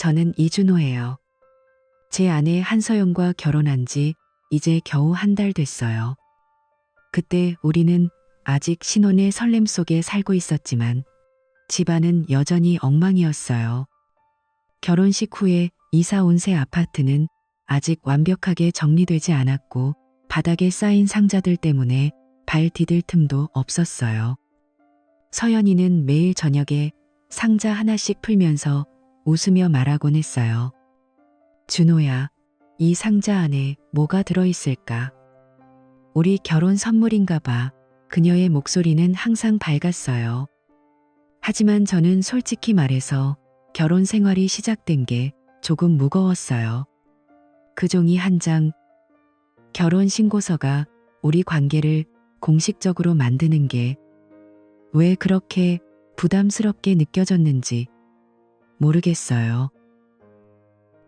저는 이준호예요. 제 아내 한서영과 결혼한 지 이제 겨우 한 달 됐어요. 그때 우리는 아직 신혼의 설렘 속에 살고 있었지만 집안은 여전히 엉망이었어요. 결혼식 후에 이사 온 새 아파트는 아직 완벽하게 정리되지 않았고 바닥에 쌓인 상자들 때문에 발 디딜 틈도 없었어요. 서연이는 매일 저녁에 상자 하나씩 풀면서 웃으며 말하곤 했어요. 준호야, 이 상자 안에 뭐가 들어있을까? 우리 결혼 선물인가 봐. 그녀의 목소리는 항상 밝았어요. 하지만 저는 솔직히 말해서 결혼 생활이 시작된 게 조금 무거웠어요. 그 종이 한 장, 결혼 신고서가 우리 관계를 공식적으로 만드는 게 왜 그렇게 부담스럽게 느껴졌는지 모르겠어요.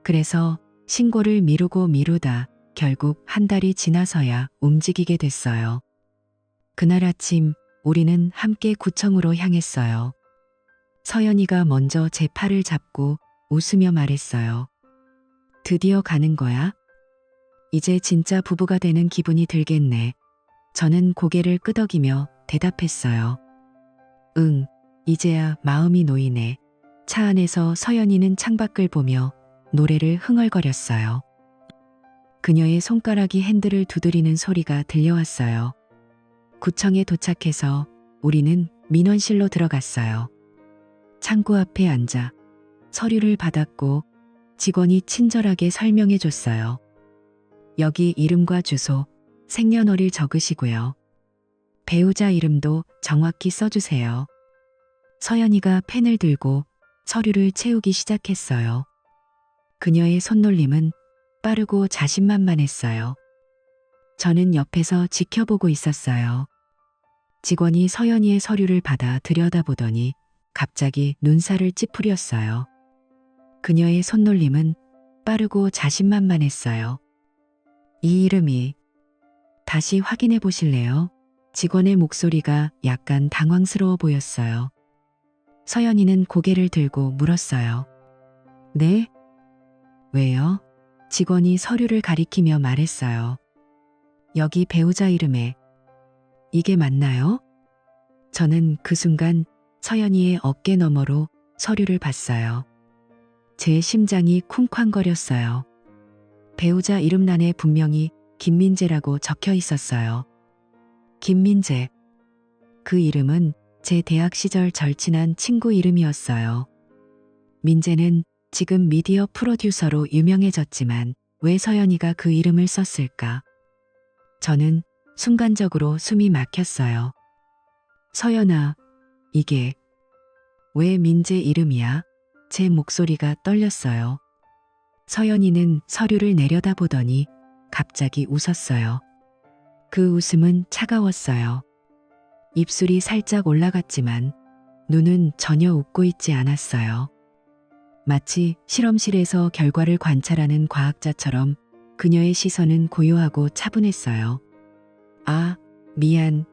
그래서 신고를 미루고 미루다 결국 한 달이 지나서야 움직이게 됐어요. 그날 아침 우리는 함께 구청으로 향했어요. 서연이가 먼저 제 팔을 잡고 웃으며 말했어요. 드디어 가는 거야? 이제 진짜 부부가 되는 기분이 들겠네. 저는 고개를 끄덕이며 대답했어요. 응, 이제야 마음이 놓이네. 차 안에서 서연이는 창밖을 보며 노래를 흥얼거렸어요. 그녀의 손가락이 핸들을 두드리는 소리가 들려왔어요. 구청에 도착해서 우리는 민원실로 들어갔어요. 창구 앞에 앉아 서류를 받았고 직원이 친절하게 설명해 줬어요. 여기 이름과 주소, 생년월일 적으시고요. 배우자 이름도 정확히 써주세요. 서연이가 펜을 들고 서류를 채우기 시작했어요. 그녀의 손놀림은 빠르고 자신만만했어요. 저는 옆에서 지켜보고 있었어요. 직원이 서연이의 서류를 받아 들여다보더니 갑자기 눈살을 찌푸렸어요. 그녀의 손놀림은 빠르고 자신만만했어요. 이 이름이 다시 확인해 보실래요? 직원의 목소리가 약간 당황스러워 보였어요. 서연이는 고개를 들고 물었어요. 네? 왜요? 직원이 서류를 가리키며 말했어요. 여기 배우자 이름에 이게 맞나요? 저는 그 순간 서연이의 어깨 너머로 서류를 봤어요. 제 심장이 쿵쾅거렸어요. 배우자 이름란에 분명히 김민재라고 적혀 있었어요. 김민재. 그 이름은 제 대학 시절 절친한 친구 이름이었어요. 민재는 지금 미디어 프로듀서로 유명해졌지만 왜 서연이가 그 이름을 썼을까? 저는 순간적으로 숨이 막혔어요. 서연아, 이게 왜 민재 이름이야? 제 목소리가 떨렸어요. 서연이는 서류를 내려다보더니 갑자기 웃었어요. 그 웃음은 차가웠어요. 입술이 살짝 올라갔지만 눈은 전혀 웃고 있지 않았어요. 마치 실험실에서 결과를 관찰하는 과학자처럼 그녀의 시선은 고요하고 차분했어요. 아, 미안.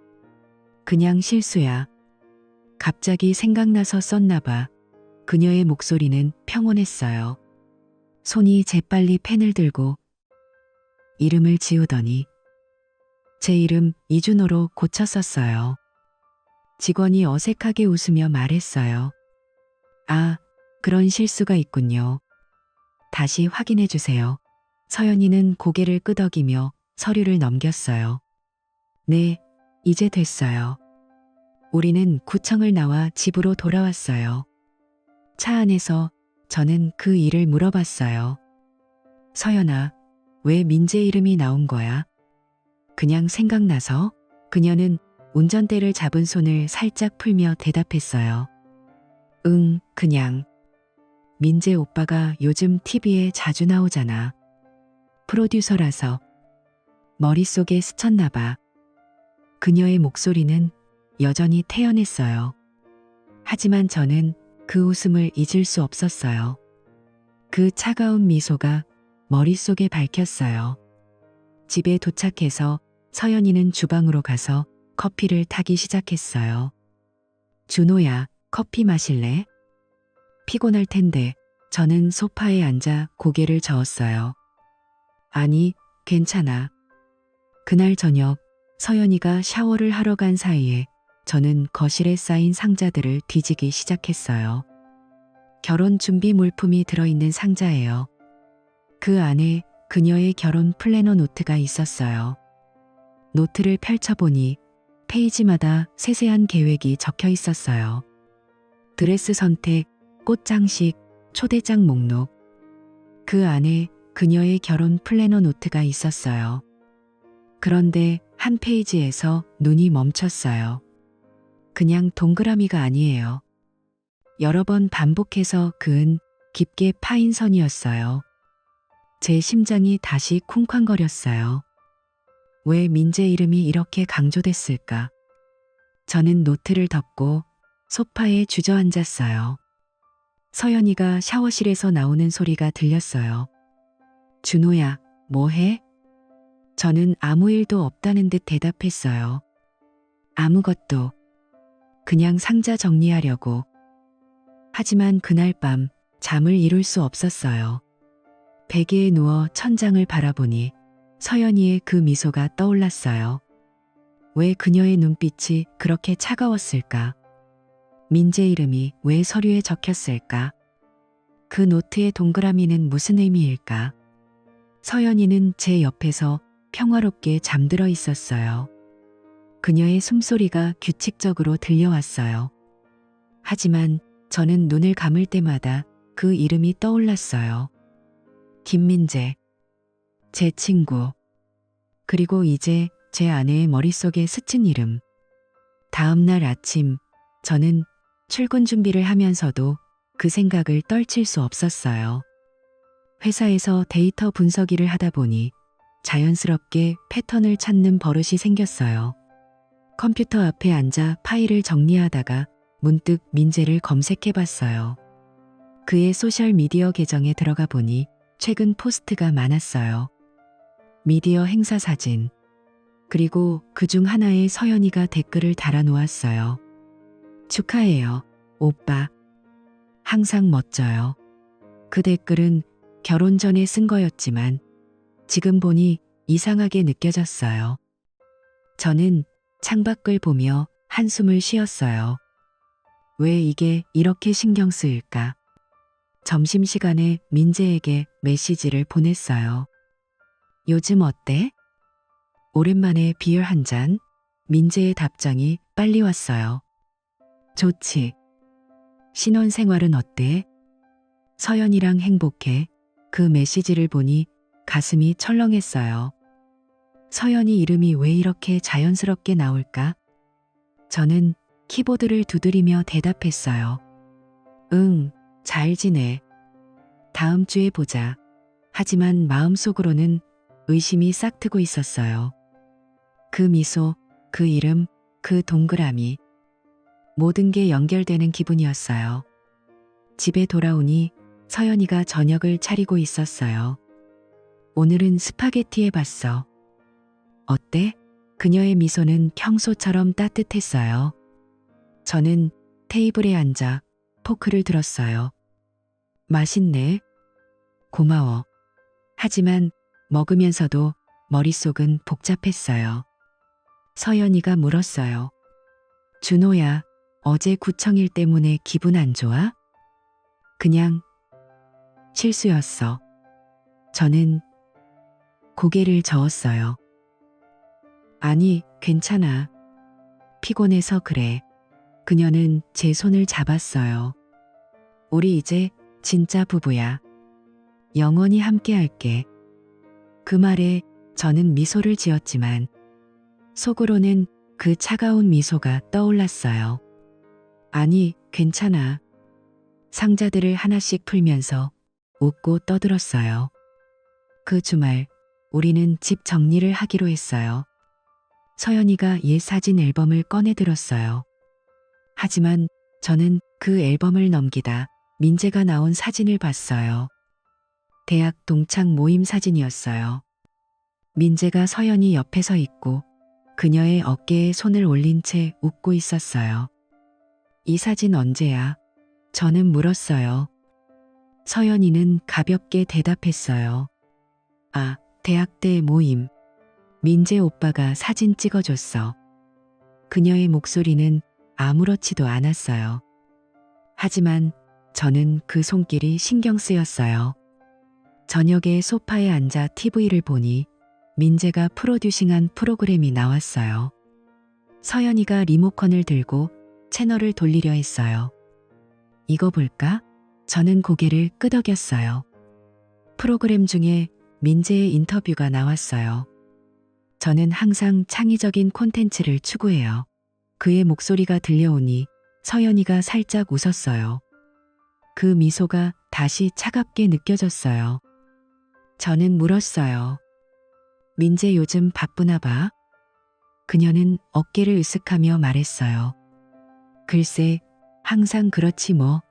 그냥 실수야. 갑자기 생각나서 썼나 봐. 그녀의 목소리는 평온했어요. 손이 재빨리 펜을 들고 이름을 지우더니 제 이름 이준호로 고쳐 썼어요. 직원이 어색하게 웃으며 말했어요. 아, 그런 실수가 있군요. 다시 확인해 주세요. 서연이는 고개를 끄덕이며 서류를 넘겼어요. 네, 이제 됐어요. 우리는 구청을 나와 집으로 돌아왔어요. 차 안에서 저는 그 일을 물어봤어요. 서연아, 왜 민재 이름이 나온 거야? 그냥 생각나서? 그녀는 운전대를 잡은 손을 살짝 풀며 대답했어요. 응, 그냥. 민재 오빠가 요즘 TV에 자주 나오잖아. 프로듀서라서. 머릿속에 스쳤나 봐. 그녀의 목소리는 여전히 태연했어요. 하지만 저는 그 웃음을 잊을 수 없었어요. 그 차가운 미소가 머릿속에 밝혔어요. 집에 도착해서 서연이는 주방으로 가서 커피를 타기 시작했어요. 준호야, 커피 마실래? 피곤할 텐데. 저는 소파에 앉아 고개를 저었어요. 아니, 괜찮아. 그날 저녁 서연이가 샤워를 하러 간 사이에 저는 거실에 쌓인 상자들을 뒤지기 시작했어요. 결혼 준비 물품이 들어있는 상자예요. 그 안에 그녀의 결혼 플래너 노트가 있었어요. 노트를 펼쳐보니 페이지마다 세세한 계획이 적혀 있었어요. 드레스 선택, 꽃 장식, 초대장 목록. 그 안에 그녀의 결혼 플래너 노트가 있었어요. 그런데 한 페이지에서 눈이 멈췄어요. 그냥 동그라미가 아니에요. 여러 번 반복해서 그은 깊게 파인 선이었어요. 제 심장이 다시 쿵쾅거렸어요. 왜 민재 이름이 이렇게 강조됐을까? 저는 노트를 덮고 소파에 주저앉았어요. 서연이가 샤워실에서 나오는 소리가 들렸어요. 준호야, 뭐해? 저는 아무 일도 없다는 듯 대답했어요. 아무것도. 그냥 상자 정리하려고. 하지만 그날 밤 잠을 이룰 수 없었어요. 베개에 누워 천장을 바라보니 서연이의 그 미소가 떠올랐어요. 왜 그녀의 눈빛이 그렇게 차가웠을까? 민재 이름이 왜 서류에 적혔을까? 그 노트의 동그라미는 무슨 의미일까? 서연이는 제 옆에서 평화롭게 잠들어 있었어요. 그녀의 숨소리가 규칙적으로 들려왔어요. 하지만 저는 눈을 감을 때마다 그 이름이 떠올랐어요. 김민재. 제 친구. 그리고 이제 제 아내의 머릿속에 스친 이름. 다음 날 아침 저는 출근 준비를 하면서도 그 생각을 떨칠 수 없었어요. 회사에서 데이터 분석 일을 하다 보니 자연스럽게 패턴을 찾는 버릇이 생겼어요. 컴퓨터 앞에 앉아 파일을 정리하다가 문득 민재를 검색해 봤어요. 그의 소셜미디어 계정에 들어가 보니 최근 포스트가 많았어요. 미디어 행사 사진. 그리고 그중 하나에 서연이가 댓글을 달아놓았어요. 축하해요, 오빠. 항상 멋져요. 그 댓글은 결혼 전에 쓴 거였지만 지금 보니 이상하게 느껴졌어요. 저는 창밖을 보며 한숨을 쉬었어요. 왜 이게 이렇게 신경 쓰일까? 점심시간에 민재에게 메시지를 보냈어요. 요즘 어때? 오랜만에 비열 한 잔? 민재의 답장이 빨리 왔어요. 좋지. 신혼생활은 어때? 서연이랑 행복해. 그 메시지를 보니 가슴이 철렁했어요. 서연이 이름이 왜 이렇게 자연스럽게 나올까? 저는 키보드를 두드리며 대답했어요. 응, 잘 지내. 다음 주에 보자. 하지만 마음속으로는 의심이 싹트고 있었어요. 그 미소, 그 이름, 그 동그라미. 모든 게 연결되는 기분이었어요. 집에 돌아오니 서연이가 저녁을 차리고 있었어요. 오늘은 스파게티 해봤어. 어때? 그녀의 미소는 평소처럼 따뜻했어요. 저는 테이블에 앉아 포크를 들었어요. 맛있네. 고마워. 하지만 먹으면서도 머릿속은 복잡했어요. 서연이가 물었어요. 준호야, 어제 구청일 때문에 기분 안 좋아? 그냥 실수였어. 저는 고개를 저었어요. 아니, 괜찮아. 피곤해서 그래. 그녀는 제 손을 잡았어요. 우리 이제 진짜 부부야. 영원히 함께 할게. 그 말에 저는 미소를 지었지만 속으로는 그 차가운 미소가 떠올랐어요. 아니, 괜찮아. 상자들을 하나씩 풀면서 웃고 떠들었어요. 그 주말 우리는 집 정리를 하기로 했어요. 서연이가 옛 사진 앨범을 꺼내 들었어요. 하지만 저는 그 앨범을 넘기다 민재가 나온 사진을 봤어요. 대학 동창 모임 사진이었어요. 민재가 서연이 옆에 서 있고 그녀의 어깨에 손을 올린 채 웃고 있었어요. 이 사진 언제야? 저는 물었어요. 서연이는 가볍게 대답했어요. 아, 대학 때 모임. 민재 오빠가 사진 찍어줬어. 그녀의 목소리는 아무렇지도 않았어요. 하지만 저는 그 손길이 신경 쓰였어요. 저녁에 소파에 앉아 TV를 보니 민재가 프로듀싱한 프로그램이 나왔어요. 서연이가 리모컨을 들고 채널을 돌리려 했어요. 이거 볼까? 저는 고개를 끄덕였어요. 프로그램 중에 민재의 인터뷰가 나왔어요. 저는 항상 창의적인 콘텐츠를 추구해요. 그의 목소리가 들려오니 서연이가 살짝 웃었어요. 그 미소가 다시 차갑게 느껴졌어요. 저는 물었어요. 민재 요즘 바쁘나 봐? 그녀는 어깨를 으쓱하며 말했어요. 글쎄, 항상 그렇지 뭐.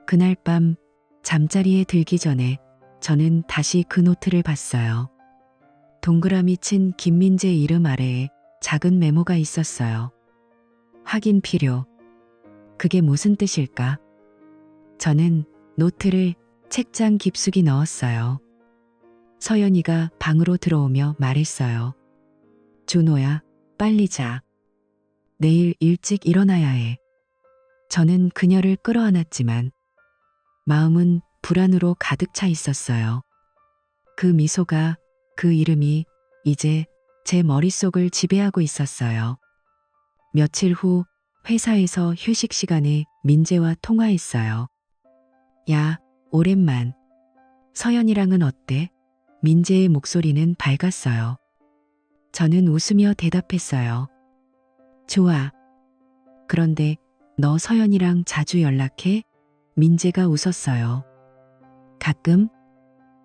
그날 밤 잠자리에 들기 전에 저는 다시 그 노트를 봤어요. 동그라미 친 김민재 이름 아래에 작은 메모가 있었어요. 확인 필요. 그게 무슨 뜻일까? 저는 노트를 책장 깊숙이 넣었어요. 서연이가 방으로 들어오며 말했어요. 준호야, 빨리 자. 내일 일찍 일어나야 해. 저는 그녀를 끌어안았지만 마음은 불안으로 가득 차 있었어요. 그 미소가, 그 이름이 이제 제 머릿속을 지배하고 있었어요. 며칠 후 회사에서 휴식 시간에 민재와 통화했어요. 야, 오랜만. 서연이랑은 어때? 민재의 목소리는 밝았어요. 저는 웃으며 대답했어요. 좋아. 그런데 너 서연이랑 자주 연락해? 민재가 웃었어요. 가끔?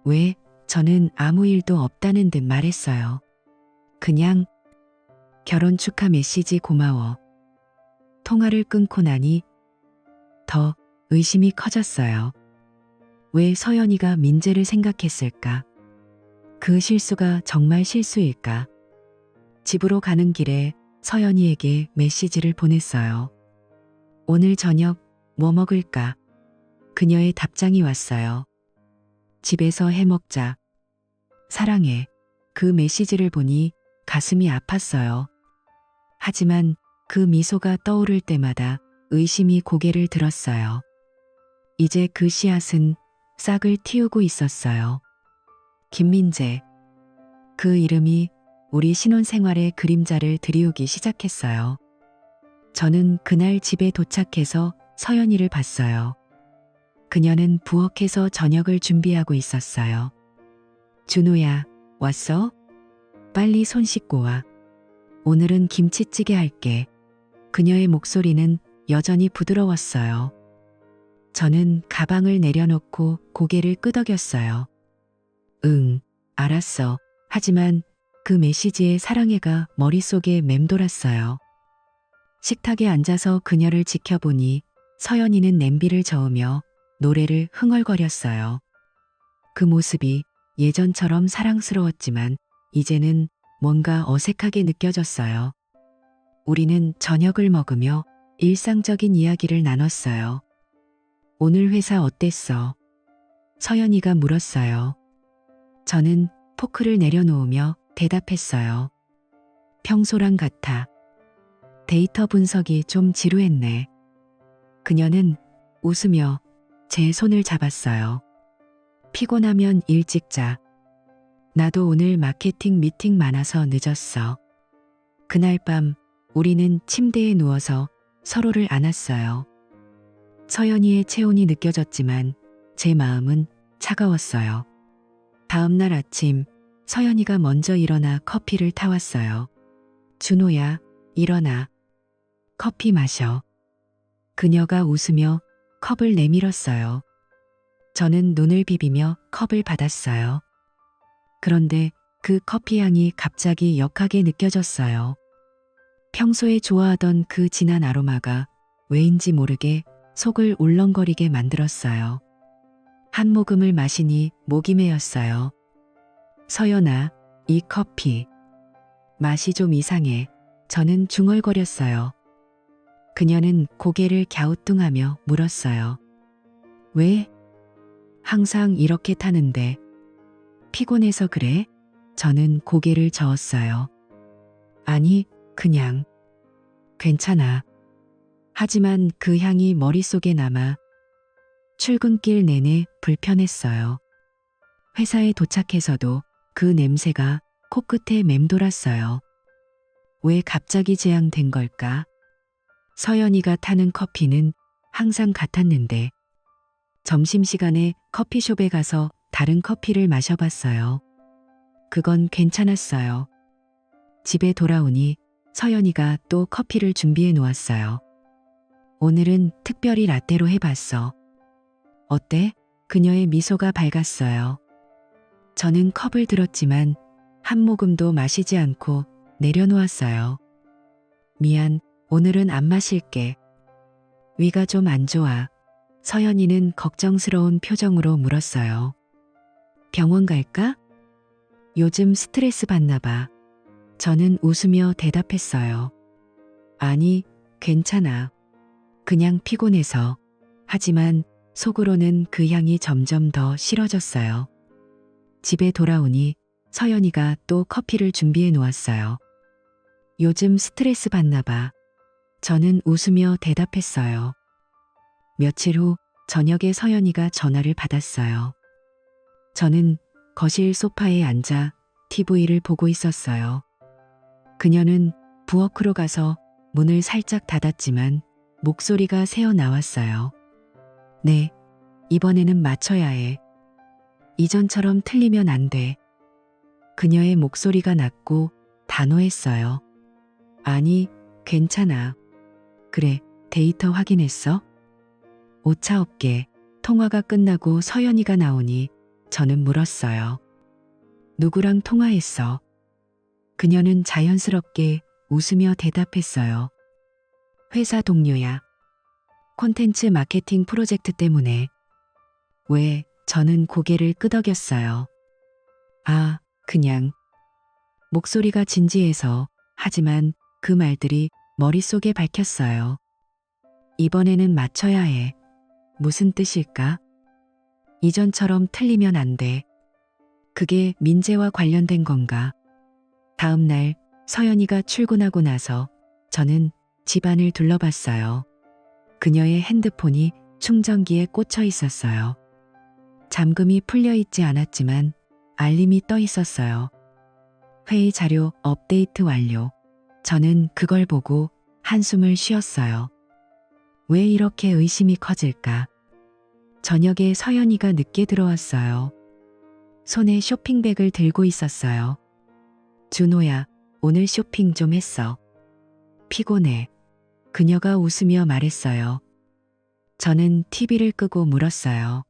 왜? 저는 아무 일도 없다는 듯 말했어요. 그냥 결혼 축하 메시지 고마워. 통화를 끊고 나니 더 의심이 커졌어요. 왜 서연이가 민재를 생각했을까? 그 실수가 정말 실수일까? 집으로 가는 길에 서연이에게 메시지를 보냈어요. 오늘 저녁 뭐 먹을까? 그녀의 답장이 왔어요. 집에서 해 먹자. 사랑해. 그 메시지를 보니 가슴이 아팠어요. 하지만 그 미소가 떠오를 때마다 의심이 고개를 들었어요. 이제 그 씨앗은 싹을 틔우고 있었어요. 김민재. 그 이름이 우리 신혼생활의 그림자를 드리우기 시작했어요. 저는 그날 집에 도착해서 서연이를 봤어요. 그녀는 부엌에서 저녁을 준비하고 있었어요. 준호야, 왔어? 빨리 손 씻고 와. 오늘은 김치찌개 할게. 그녀의 목소리는 여전히 부드러웠어요. 저는 가방을 내려놓고 고개를 끄덕였어요. 응, 알았어. 하지만 그 메시지의 사랑해가 머릿속에 맴돌았어요. 식탁에 앉아서 그녀를 지켜보니 서연이는 냄비를 저으며 노래를 흥얼거렸어요. 그 모습이 예전처럼 사랑스러웠지만 이제는 뭔가 어색하게 느껴졌어요. 우리는 저녁을 먹으며 일상적인 이야기를 나눴어요. 오늘 회사 어땠어? 서연이가 물었어요. 저는 포크를 내려놓으며 대답했어요. 평소랑 같아. 데이터 분석이 좀 지루했네. 그녀는 웃으며 제 손을 잡았어요. 피곤하면 일찍 자. 나도 오늘 마케팅 미팅 많아서 늦었어. 그날 밤 우리는 침대에 누워서 서로를 안았어요. 서연이의 체온이 느껴졌지만 제 마음은 차가웠어요. 다음 날 아침 서연이가 먼저 일어나 커피를 타왔어요. 준호야, 일어나. 커피 마셔. 그녀가 웃으며 컵을 내밀었어요. 저는 눈을 비비며 컵을 받았어요. 그런데 그 커피 향이 갑자기 역하게 느껴졌어요. 평소에 좋아하던 그 진한 아로마가 왜인지 모르게 속을 울렁거리게 만들었어요. 한 모금을 마시니 목이 메었어요. 서연아, 이 커피. 맛이 좀 이상해. 저는 중얼거렸어요. 그녀는 고개를 갸우뚱하며 물었어요. 왜? 항상 이렇게 타는데 피곤해서 그래? 저는 고개를 저었어요. 아니, 그냥. 괜찮아. 하지만 그 향이 머릿속에 남아 출근길 내내 불편했어요. 회사에 도착해서도 그 냄새가 코끝에 맴돌았어요. 왜 갑자기 재앙된 걸까? 서연이가 타는 커피는 항상 같았는데 점심시간에 커피숍에 가서 다른 커피를 마셔봤어요. 그건 괜찮았어요. 집에 돌아오니 서연이가 또 커피를 준비해 놓았어요. 오늘은 특별히 라떼로 해봤어. 어때? 그녀의 미소가 밝았어요. 저는 컵을 들었지만 한 모금도 마시지 않고 내려놓았어요. 미안, 오늘은 안 마실게. 위가 좀 안 좋아. 서연이는 걱정스러운 표정으로 물었어요. 병원 갈까? 요즘 스트레스 받나 봐. 저는 웃으며 대답했어요. 아니, 괜찮아. 그냥 피곤해서. 하지만 속으로는 그 향이 점점 더 싫어졌어요. 집에 돌아오니 서연이가 또 커피를 준비해 놓았어요. 요즘 스트레스 받나 봐. 저는 웃으며 대답했어요. 며칠 후 저녁에 서연이가 전화를 받았어요. 저는 거실 소파에 앉아 TV를 보고 있었어요. 그녀는 부엌으로 가서 문을 살짝 닫았지만 목소리가 새어 나왔어요. 네, 이번에는 맞춰야 해. 이전처럼 틀리면 안 돼. 그녀의 목소리가 낮고 단호했어요. 아니, 괜찮아. 그래, 데이터 확인했어? 오차 없게 통화가 끝나고 서연이가 나오니 저는 물었어요. 누구랑 통화했어? 그녀는 자연스럽게 웃으며 대답했어요. 회사 동료야. 콘텐츠 마케팅 프로젝트 때문에. 왜? 저는 고개를 끄덕였어요. 아, 그냥. 목소리가 진지해서 하지만 그 말들이 머릿속에 박혔어요. 이번에는 맞춰야 해. 무슨 뜻일까? 이전처럼 틀리면 안 돼. 그게 민재와 관련된 건가? 다음 날 서연이가 출근하고 나서 저는 집안을 둘러봤어요. 그녀의 핸드폰이 충전기에 꽂혀 있었어요. 잠금이 풀려 있지 않았지만 알림이 떠 있었어요. 회의 자료 업데이트 완료. 저는 그걸 보고 한숨을 쉬었어요. 왜 이렇게 의심이 커질까? 저녁에 서연이가 늦게 들어왔어요. 손에 쇼핑백을 들고 있었어요. 준호야, 오늘 쇼핑 좀 했어. 피곤해. 그녀가 웃으며 말했어요. 저는 TV를 끄고 물었어요.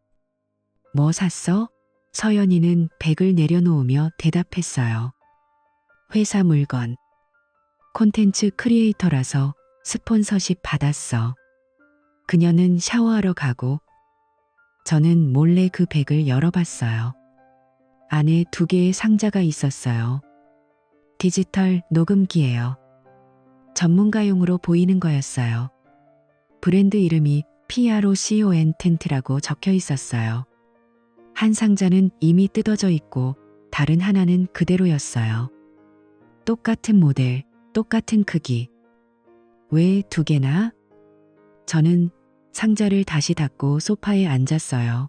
뭐 샀어? 서연이는 백을 내려놓으며 대답했어요. 회사 물건. 콘텐츠 크리에이터라서 스폰서십 받았어. 그녀는 샤워하러 가고 저는 몰래 그 백을 열어봤어요. 안에 2개의 상자가 있었어요. 디지털 녹음기예요. 전문가용으로 보이는 거였어요. 브랜드 이름이 PROCONTent라고 적혀 있었어요. 한 상자는 이미 뜯어져 있고 다른 하나는 그대로였어요. 똑같은 모델, 똑같은 크기. 왜 2개나? 저는 상자를 다시 닫고 소파에 앉았어요.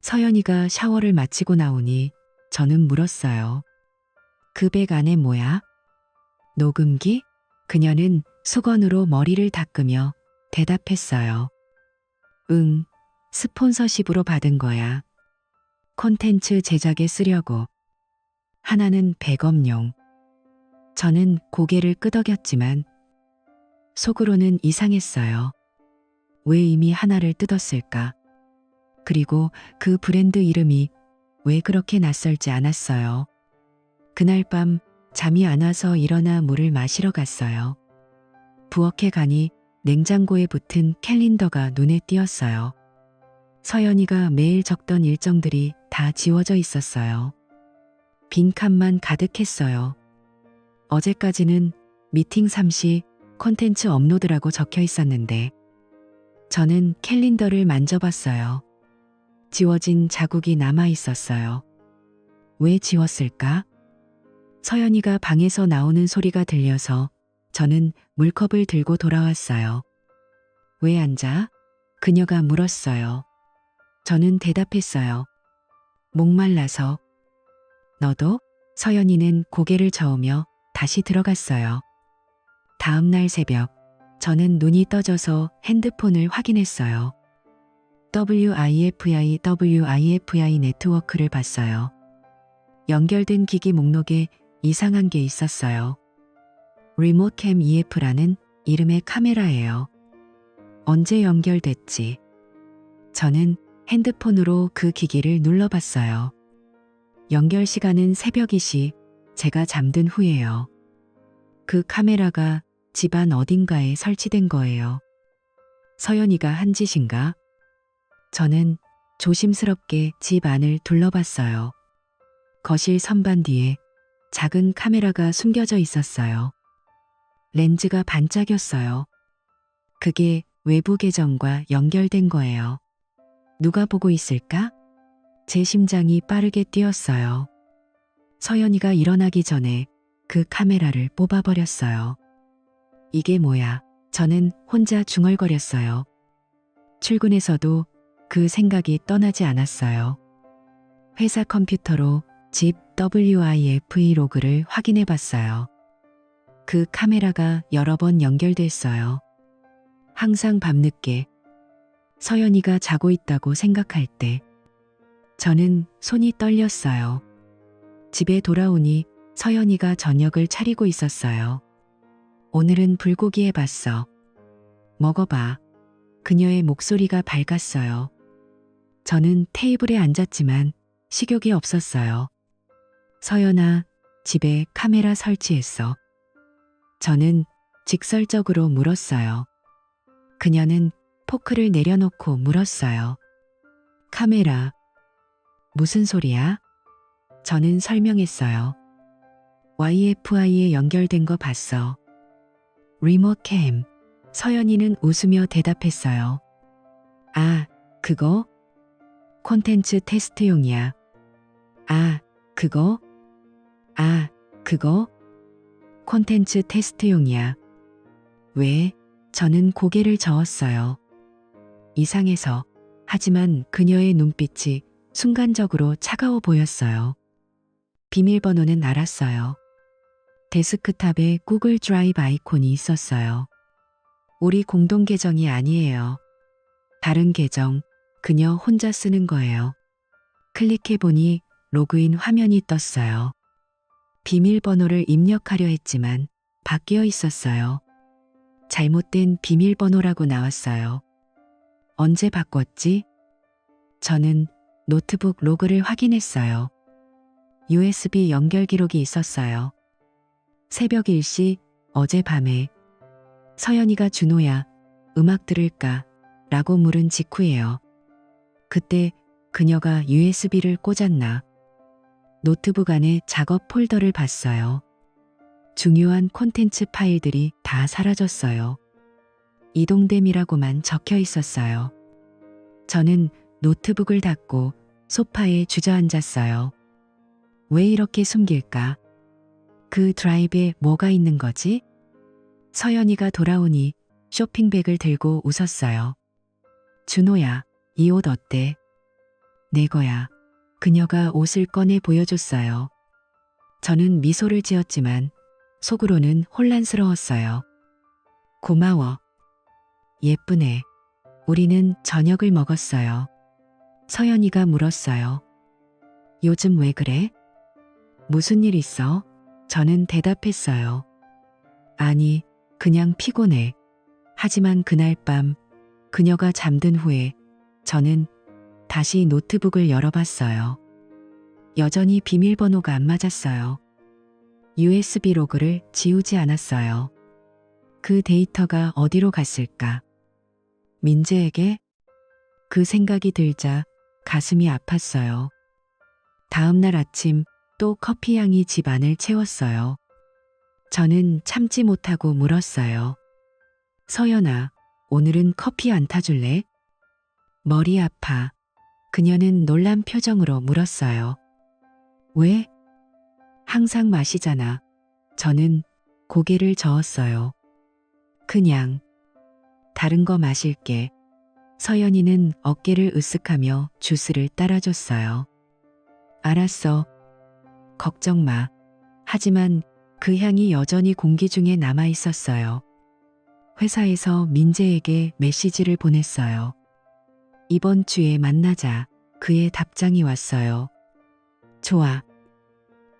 서연이가 샤워를 마치고 나오니 저는 물었어요. 그 백 안에 뭐야? 녹음기? 그녀는 수건으로 머리를 닦으며 대답했어요. 응, 스폰서십으로 받은 거야. 콘텐츠 제작에 쓰려고. 하나는 백업용. 저는 고개를 끄덕였지만 속으로는 이상했어요. 왜 이미 하나를 뜯었을까? 그리고 그 브랜드 이름이 왜 그렇게 낯설지 않았어요. 그날 밤 잠이 안 와서 일어나 물을 마시러 갔어요. 부엌에 가니 냉장고에 붙은 캘린더가 눈에 띄었어요. 서연이가 매일 적던 일정들이 다 지워져 있었어요. 빈칸만 가득했어요. 어제까지는 미팅 3시 콘텐츠 업로드라고 적혀 있었는데 저는 캘린더를 만져봤어요. 지워진 자국이 남아 있었어요. 왜 지웠을까? 서연이가 방에서 나오는 소리가 들려서 저는 물컵을 들고 돌아왔어요. 왜 앉아? 그녀가 물었어요. 저는 대답했어요. 목말라서. 너도? 서연이는 고개를 저으며 다시 들어갔어요. 다음 날 새벽, 저는 눈이 떠져서 핸드폰을 확인했어요. WIFI 네트워크를 봤어요. 연결된 기기 목록에 이상한 게 있었어요. 리모트캠 EF라는 이름의 카메라예요. 언제 연결됐지? 저는 핸드폰으로 그 기기를 눌러봤어요. 연결 시간은 새벽 2시, 제가 잠든 후예요. 그 카메라가 집안 어딘가에 설치된 거예요. 서연이가 한 짓인가? 저는 조심스럽게 집 안을 둘러봤어요. 거실 선반 뒤에 작은 카메라가 숨겨져 있었어요. 렌즈가 반짝였어요. 그게 외부 계정과 연결된 거예요. 누가 보고 있을까? 제 심장이 빠르게 뛰었어요. 서연이가 일어나기 전에 그 카메라를 뽑아버렸어요. 이게 뭐야? 저는 혼자 중얼거렸어요. 출근해서도 그 생각이 떠나지 않았어요. 회사 컴퓨터로 집 WIFI 로그를 확인해 봤어요. 그 카메라가 여러 번 연결됐어요. 항상 밤늦게 서연이가 자고 있다고 생각할 때 저는 손이 떨렸어요. 집에 돌아오니 서연이가 저녁을 차리고 있었어요. 오늘은 불고기 해봤어. 먹어봐. 그녀의 목소리가 밝았어요. 저는 테이블에 앉았지만 식욕이 없었어요. 서연아, 집에 카메라 설치했어. 저는 직설적으로 물었어요. 그녀는 포크를 내려놓고 물었어요. 카메라. 무슨 소리야? 저는 설명했어요. YFI에 연결된 거 봤어. 리모트 캠. 서연이는 웃으며 대답했어요. 아, 그거? 콘텐츠 테스트용이야. 아, 그거? 아, 그거? 콘텐츠 테스트용이야. 왜? 저는 고개를 저었어요. 이상해서. 하지만 그녀의 눈빛이 순간적으로 차가워 보였어요. 비밀번호는 알았어요. 데스크탑에 구글 드라이브 아이콘이 있었어요. 우리 공동 계정이 아니에요. 다른 계정, 그녀 혼자 쓰는 거예요. 클릭해보니 로그인 화면이 떴어요. 비밀번호를 입력하려 했지만 바뀌어 있었어요. 잘못된 비밀번호라고 나왔어요. 언제 바꿨지? 저는 노트북 로그를 확인했어요. USB 연결 기록이 있었어요. 새벽 1시 어젯밤에 서연이가 준호야, 음악 들을까? 라고 물은 직후예요. 그때 그녀가 USB를 꽂았나? 노트북 안에 작업 폴더를 봤어요. 중요한 콘텐츠 파일들이 다 사라졌어요. 이동됨이라고만 적혀 있었어요. 저는 노트북을 닫고 소파에 주저앉았어요. 왜 이렇게 숨길까? 그 드라이브에 뭐가 있는 거지? 서연이가 돌아오니 쇼핑백을 들고 웃었어요. 준호야, 이 옷 어때? 내 거야. 그녀가 옷을 꺼내 보여줬어요. 저는 미소를 지었지만 속으로는 혼란스러웠어요. 고마워. 예쁘네. 우리는 저녁을 먹었어요. 서연이가 물었어요. 요즘 왜 그래? 무슨 일 있어? 저는 대답했어요. 아니, 그냥 피곤해. 하지만 그날 밤 그녀가 잠든 후에 저는 다시 노트북을 열어봤어요. 여전히 비밀번호가 안 맞았어요. USB 로그를 지우지 않았어요. 그 데이터가 어디로 갔을까? 민재에게? 그 생각이 들자 가슴이 아팠어요. 다음 날 아침 또 커피 향이 집 안을 채웠어요. 저는 참지 못하고 물었어요. 서연아, 오늘은 커피 안 타줄래? 머리 아파. 그녀는 놀란 표정으로 물었어요. 왜? 항상 마시잖아. 저는 고개를 저었어요. 그냥 다른 거 마실게. 서연이는 어깨를 으쓱하며 주스를 따라줬어요. 알았어. 걱정 마. 하지만 그 향이 여전히 공기 중에 남아 있었어요. 회사에서 민재에게 메시지를 보냈어요. 이번 주에 만나자. 그의 답장이 왔어요. 좋아.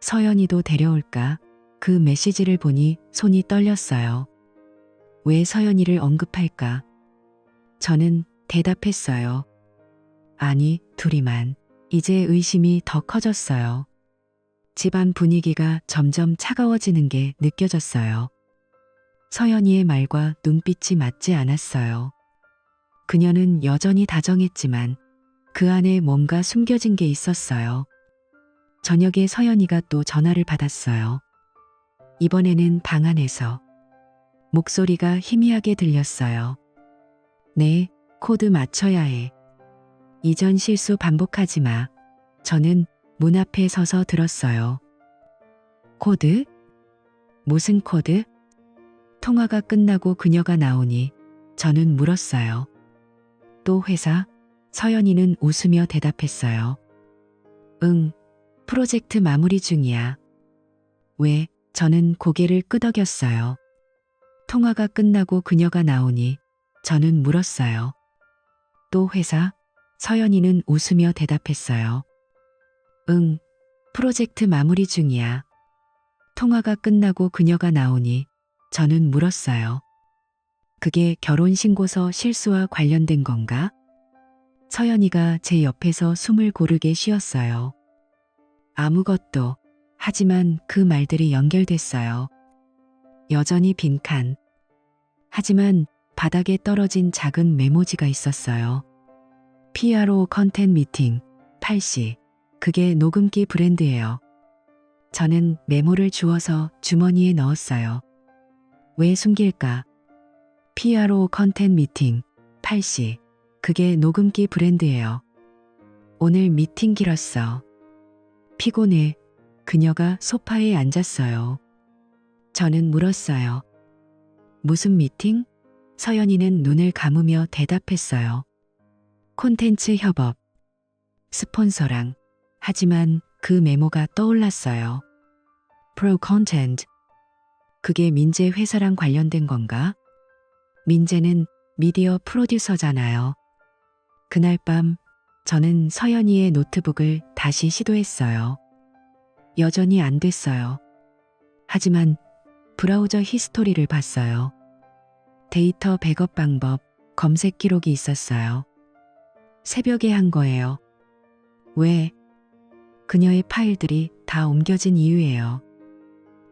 서연이도 데려올까? 그 메시지를 보니 손이 떨렸어요. 왜 서연이를 언급할까? 저는 대답했어요. 아니, 둘이만. 이제 의심이 더 커졌어요. 집안 분위기가 점점 차가워지는 게 느껴졌어요. 서연이의 말과 눈빛이 맞지 않았어요. 그녀는 여전히 다정했지만 그 안에 뭔가 숨겨진 게 있었어요. 저녁에 서연이가 또 전화를 받았어요. 이번에는 방 안에서 목소리가 희미하게 들렸어요. 네, 코드 맞춰야 해. 이전 실수 반복하지 마. 저는 문 앞에 서서 들었어요. 코드? 무슨 코드? 통화가 끝나고 그녀가 나오니 저는 물었어요. 또 회사? 서연이는 웃으며 대답했어요. 응, 프로젝트 마무리 중이야. 왜? 저는 고개를 끄덕였어요. 통화가 끝나고 그녀가 나오니 저는 물었어요. 또 회사? 서연이는 웃으며 대답했어요. 응, 프로젝트 마무리 중이야. 통화가 끝나고 그녀가 나오니 저는 물었어요. 그게 결혼신고서 실수와 관련된 건가? 서연이가 제 옆에서 숨을 고르게 쉬었어요. 아무것도. 하지만 그 말들이 연결됐어요. 여전히 빈칸. 하지만 바닥에 떨어진 작은 메모지가 있었어요. PRO 컨텐츠 미팅 8시. 그게 녹음기 브랜드예요. 저는 메모를 주워서 주머니에 넣었어요. 왜 숨길까? PRO 컨텐츠 미팅 8시. 그게 녹음기 브랜드예요. 오늘 미팅 길었어. 피곤해. 그녀가 소파에 앉았어요. 저는 물었어요. 무슨 미팅? 서연이는 눈을 감으며 대답했어요. 콘텐츠 협업. 스폰서랑. 하지만 그 메모가 떠올랐어요. 프로 컨텐츠. 그게 민재 회사랑 관련된 건가? 민재는 미디어 프로듀서잖아요. 그날 밤 저는 서연이의 노트북을 다시 시도했어요. 여전히 안 됐어요. 하지만 브라우저 히스토리를 봤어요. 데이터 백업 방법, 검색 기록이 있었어요. 새벽에 한 거예요. 왜? 그녀의 파일들이 다 옮겨진 이유예요.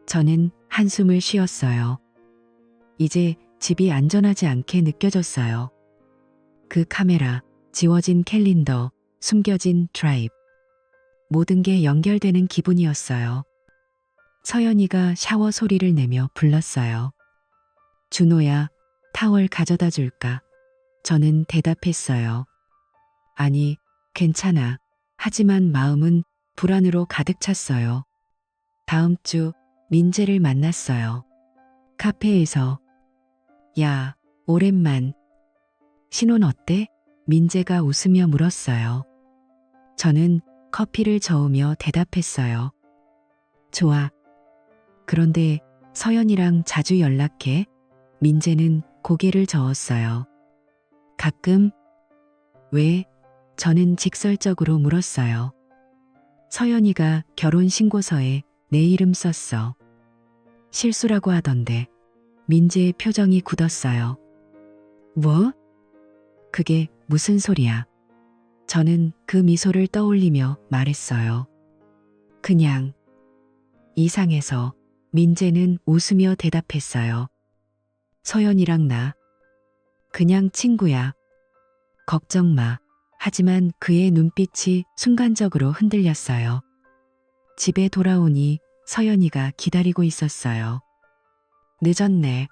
저는 한숨을 쉬었어요. 이제 집이 안전하지 않게 느껴졌어요. 그 카메라, 지워진 캘린더, 숨겨진 드라이브. 모든 게 연결되는 기분이었어요. 서연이가 샤워 소리를 내며 불렀어요. 준호야, 타월 가져다 줄까? 저는 대답했어요. 아니, 괜찮아. 하지만 마음은 불안으로 가득 찼어요. 다음 주 민재를 만났어요. 카페에서. 야, 오랜만. 신혼 어때? 민재가 웃으며 물었어요. 저는 커피를 저으며 대답했어요. 좋아. 그런데 서연이랑 자주 연락해? 민재는 고개를 저었어요. 가끔? 왜? 저는 직설적으로 물었어요. 서연이가 결혼신고서에 내 이름 썼어. 실수라고 하던데. 민재의 표정이 굳었어요. 뭐? 그게 무슨 소리야? 저는 그 미소를 떠올리며 말했어요. 그냥 이상해서. 민재는 웃으며 대답했어요. 서연이랑 나 그냥 친구야. 걱정 마. 하지만 그의 눈빛이 순간적으로 흔들렸어요. 집에 돌아오니 서연이가 기다리고 있었어요. 늦었네.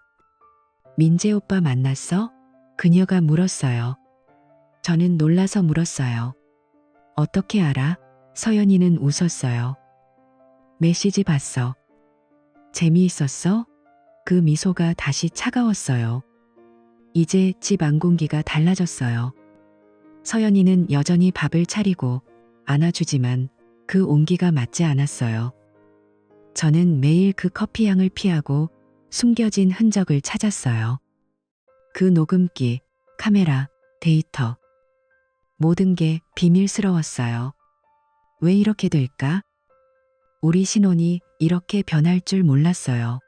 민재 오빠 만났어? 그녀가 물었어요. 저는 놀라서 물었어요. 어떻게 알아? 서연이는 웃었어요. 메시지 봤어. 재미있었어? 그 미소가 다시 차가웠어요. 이제 집 안공기가 달라졌어요. 서연이는 여전히 밥을 차리고 안아주지만 그 온기가 맞지 않았어요. 저는 매일 그 커피 향을 피하고 숨겨진 흔적을 찾았어요. 그 녹음기, 카메라, 데이터. 모든 게 비밀스러웠어요. 왜 이렇게 될까? 우리 신혼이 이렇게 변할 줄 몰랐어요.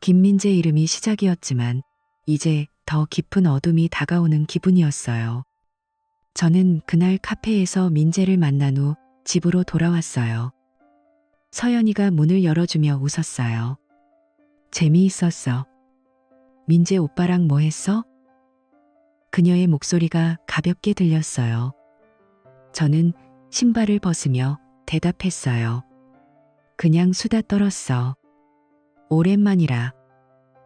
김민재 이름이 시작이었지만 이제 더 깊은 어둠이 다가오는 기분이었어요. 저는 그날 카페에서 민재를 만난 후 집으로 돌아왔어요. 서연이가 문을 열어주며 웃었어요. 재미있었어. 민재 오빠랑 뭐 했어? 그녀의 목소리가 가볍게 들렸어요. 저는 신발을 벗으며 대답했어요. 그냥 수다 떨었어. 오랜만이라.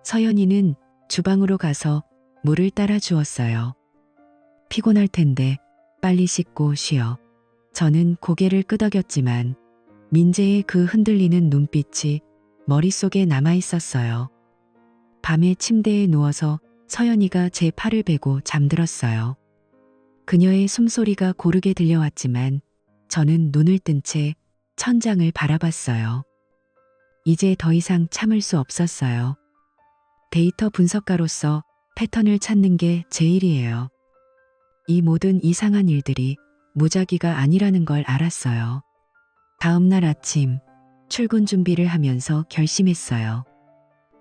서연이는 주방으로 가서 물을 따라 주었어요. 피곤할 텐데 빨리 씻고 쉬어. 저는 고개를 끄덕였지만 민재의 그 흔들리는 눈빛이 머릿속에 남아 있었어요. 밤에 침대에 누워서 서연이가 제 팔을 베고 잠들었어요. 그녀의 숨소리가 고르게 들려왔지만 저는 눈을 뜬 채 천장을 바라봤어요. 이제 더 이상 참을 수 없었어요. 데이터 분석가로서 패턴을 찾는 게 제 일이에요. 이 모든 이상한 일들이 무작위가 아니라는 걸 알았어요. 다음 날 아침 출근 준비를 하면서 결심했어요.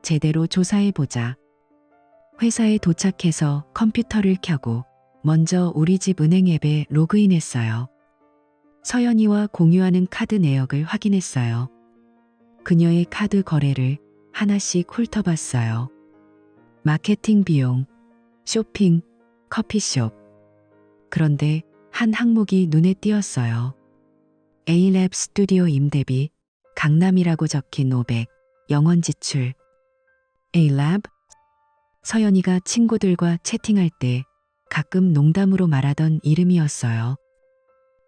제대로 조사해보자. 회사에 도착해서 컴퓨터를 켜고 먼저 우리 집 은행 앱에 로그인했어요. 서연이와 공유하는 카드 내역을 확인했어요. 그녀의 카드 거래를 하나씩 훑어봤어요. 마케팅 비용, 쇼핑, 커피숍. 그런데 한 항목이 눈에 띄었어요. A랩 스튜디오 임대비, 강남이라고 적힌 500, 영원 지출. A랩? 서연이가 친구들과 채팅할 때 가끔 농담으로 말하던 이름이었어요.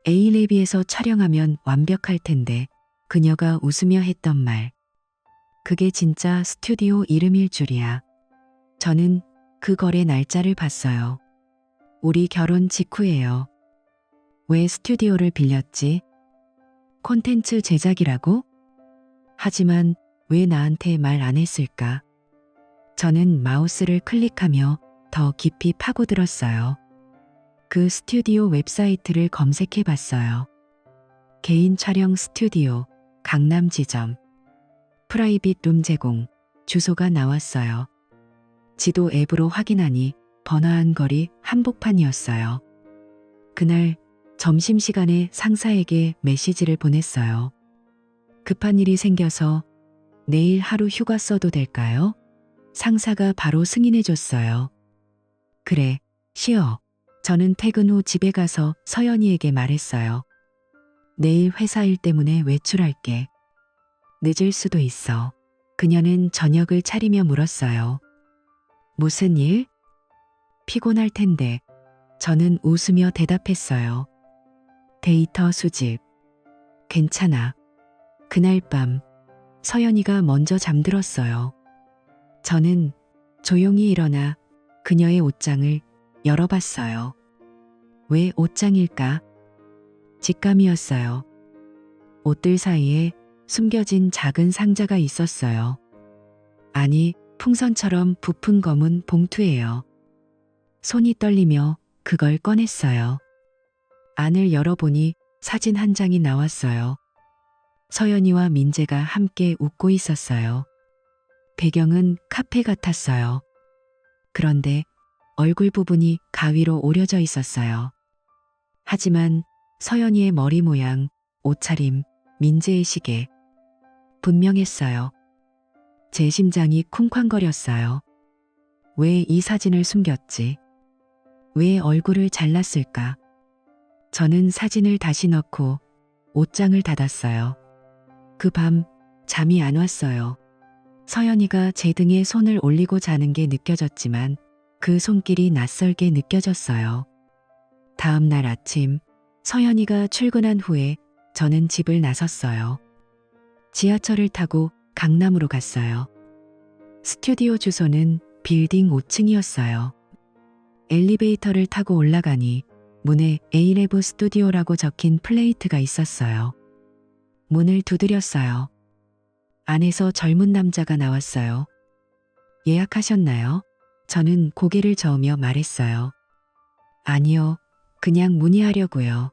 A랩에서 촬영하면 완벽할 텐데 그녀가 웃으며 했던 말. 그게 진짜 스튜디오 이름일 줄이야. 저는 그 거래 날짜를 봤어요. 우리 결혼 직후예요. 왜 스튜디오를 빌렸지? 콘텐츠 제작이라고? 하지만 왜 나한테 말 안 했을까? 저는 마우스를 클릭하며 더 깊이 파고들었어요. 그 스튜디오 웹사이트를 검색해 봤어요. 개인 촬영 스튜디오, 강남 지점. 프라이빗 룸 제공, 주소가 나왔어요. 지도 앱으로 확인하니 번화한 거리 한복판이었어요. 그날 점심시간에 상사에게 메시지를 보냈어요. 급한 일이 생겨서 내일 하루 휴가 써도 될까요? 상사가 바로 승인해줬어요. 그래, 쉬어. 저는 퇴근 후 집에 가서 서연이에게 말했어요. 내일 회사 일 때문에 외출할게. 늦을 수도 있어. 그녀는 저녁을 차리며 물었어요. 무슨 일? 피곤할 텐데. 저는 웃으며 대답했어요. 데이터 수집. 괜찮아. 그날 밤 서연이가 먼저 잠들었어요. 저는 조용히 일어나 그녀의 옷장을 열어봤어요. 왜 옷장일까? 직감이었어요. 옷들 사이에 숨겨진 작은 상자가 있었어요. 아니, 풍선처럼 부푼 검은 봉투예요. 손이 떨리며 그걸 꺼냈어요. 안을 열어보니 사진 한 장이 나왔어요. 서연이와 민재가 함께 웃고 있었어요. 배경은 카페 같았어요. 그런데 얼굴 부분이 가위로 오려져 있었어요. 하지만 서연이의 머리 모양, 옷차림, 민재의 시계. 분명했어요. 제 심장이 쿵쾅거렸어요. 왜 이 사진을 숨겼지? 왜 얼굴을 잘랐을까? 저는 사진을 다시 넣고 옷장을 닫았어요. 그 밤 잠이 안 왔어요. 서연이가 제 등에 손을 올리고 자는 게 느껴졌지만 그 손길이 낯설게 느껴졌어요. 다음 날 아침 서연이가 출근한 후에 저는 집을 나섰어요. 지하철을 타고 강남으로 갔어요. 스튜디오 주소는 빌딩 5층이었어요. 엘리베이터를 타고 올라가니 문에 에이레브 스튜디오라고 적힌 플레이트가 있었어요. 문을 두드렸어요. 안에서 젊은 남자가 나왔어요. 예약하셨나요? 저는 고개를 저으며 말했어요. 아니요, 그냥 문의하려고요.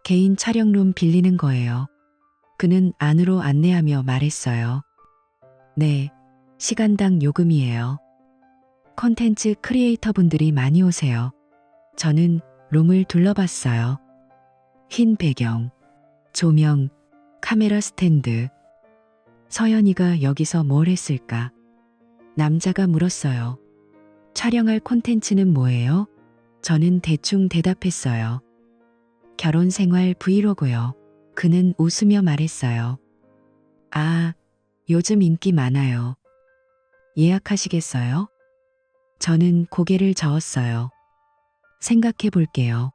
개인 촬영룸 빌리는 거예요. 그는 안으로 안내하며 말했어요. 네, 시간당 요금이에요. 콘텐츠 크리에이터 분들이 많이 오세요. 저는 룸을 둘러봤어요. 흰 배경, 조명, 카메라 스탠드. 서연이가 여기서 뭘 했을까? 남자가 물었어요. 촬영할 콘텐츠는 뭐예요? 저는 대충 대답했어요. 결혼 생활 브이로그요. 그는 웃으며 말했어요. 아, 요즘 인기 많아요. 예약하시겠어요? 저는 고개를 저었어요. 생각해 볼게요.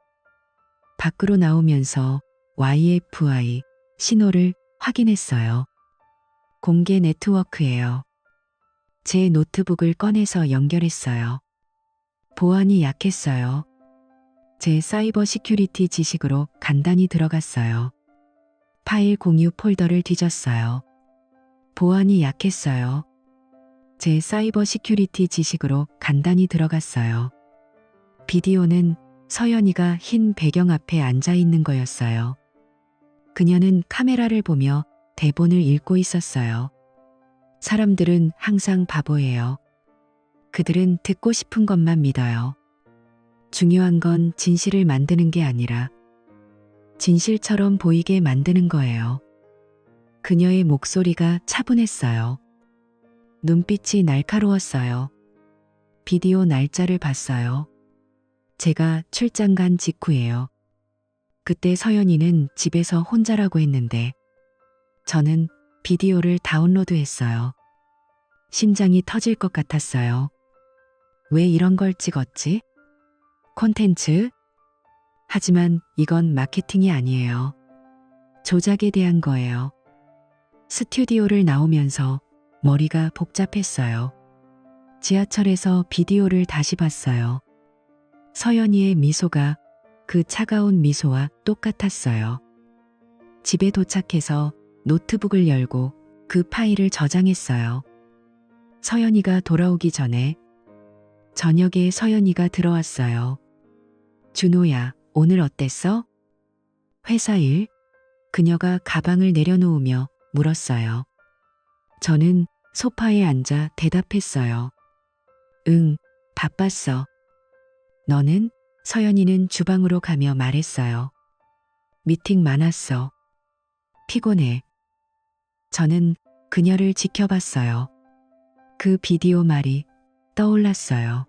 밖으로 나오면서 YFI 신호를 확인했어요. 공개 네트워크예요. 제 노트북을 꺼내서 연결했어요. 보안이 약했어요. 제 사이버 시큐리티 지식으로 간단히 들어갔어요. 파일 공유 폴더를 뒤졌어요. 보안이 약했어요. 제 사이버 시큐리티 지식으로 간단히 들어갔어요. 비디오는 서연이가 흰 배경 앞에 앉아 있는 거였어요. 그녀는 카메라를 보며 대본을 읽고 있었어요. 사람들은 항상 바보예요. 그들은 듣고 싶은 것만 믿어요. 중요한 건 진실을 만드는 게 아니라 진실처럼 보이게 만드는 거예요. 그녀의 목소리가 차분했어요. 눈빛이 날카로웠어요. 비디오 날짜를 봤어요. 제가 출장 간 직후예요. 그때 서연이는 집에서 혼자라고 했는데 저는 비디오를 다운로드했어요. 심장이 터질 것 같았어요. 왜 이런 걸 찍었지? 콘텐츠? 하지만 이건 마케팅이 아니에요. 조작에 대한 거예요. 스튜디오를 나오면서 머리가 복잡했어요. 지하철에서 비디오를 다시 봤어요. 서연이의 미소가 그 차가운 미소와 똑같았어요. 집에 도착해서 노트북을 열고 그 파일을 저장했어요. 서연이가 돌아오기 전에 저녁에 서연이가 들어왔어요. 준호야, 오늘 어땠어? 회사 일? 그녀가 가방을 내려놓으며 물었어요. 저는 소파에 앉아 대답했어요. 응, 바빴어. 너는? 서연이는 주방으로 가며 말했어요. 미팅 많았어. 피곤해. 저는 그녀를 지켜봤어요. 그 비디오 말이 떠올랐어요.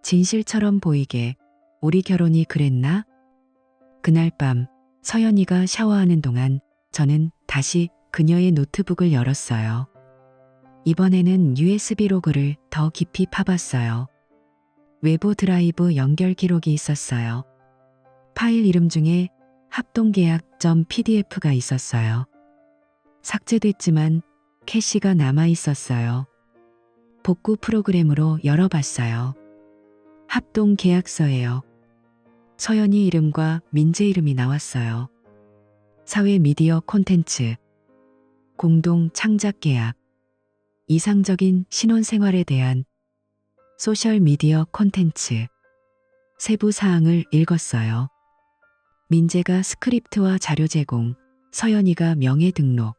진실처럼 보이게 우리 결혼이 그랬나? 그날 밤 서연이가 샤워하는 동안 저는 다시 그녀의 노트북을 열었어요. 이번에는 USB 로그를 더 깊이 파봤어요. 외부 드라이브 연결 기록이 있었어요. 파일 이름 중에 합동계약.pdf가 있었어요. 삭제됐지만 캐시가 남아 있었어요. 복구 프로그램으로 열어봤어요. 합동계약서예요. 서연이 이름과 민재 이름이 나왔어요. 사회 미디어 콘텐츠, 공동 창작 계약, 이상적인 신혼생활에 대한 소셜 미디어 콘텐츠, 세부 사항을 읽었어요. 민재가 스크립트와 자료 제공, 서연이가 명예 등록.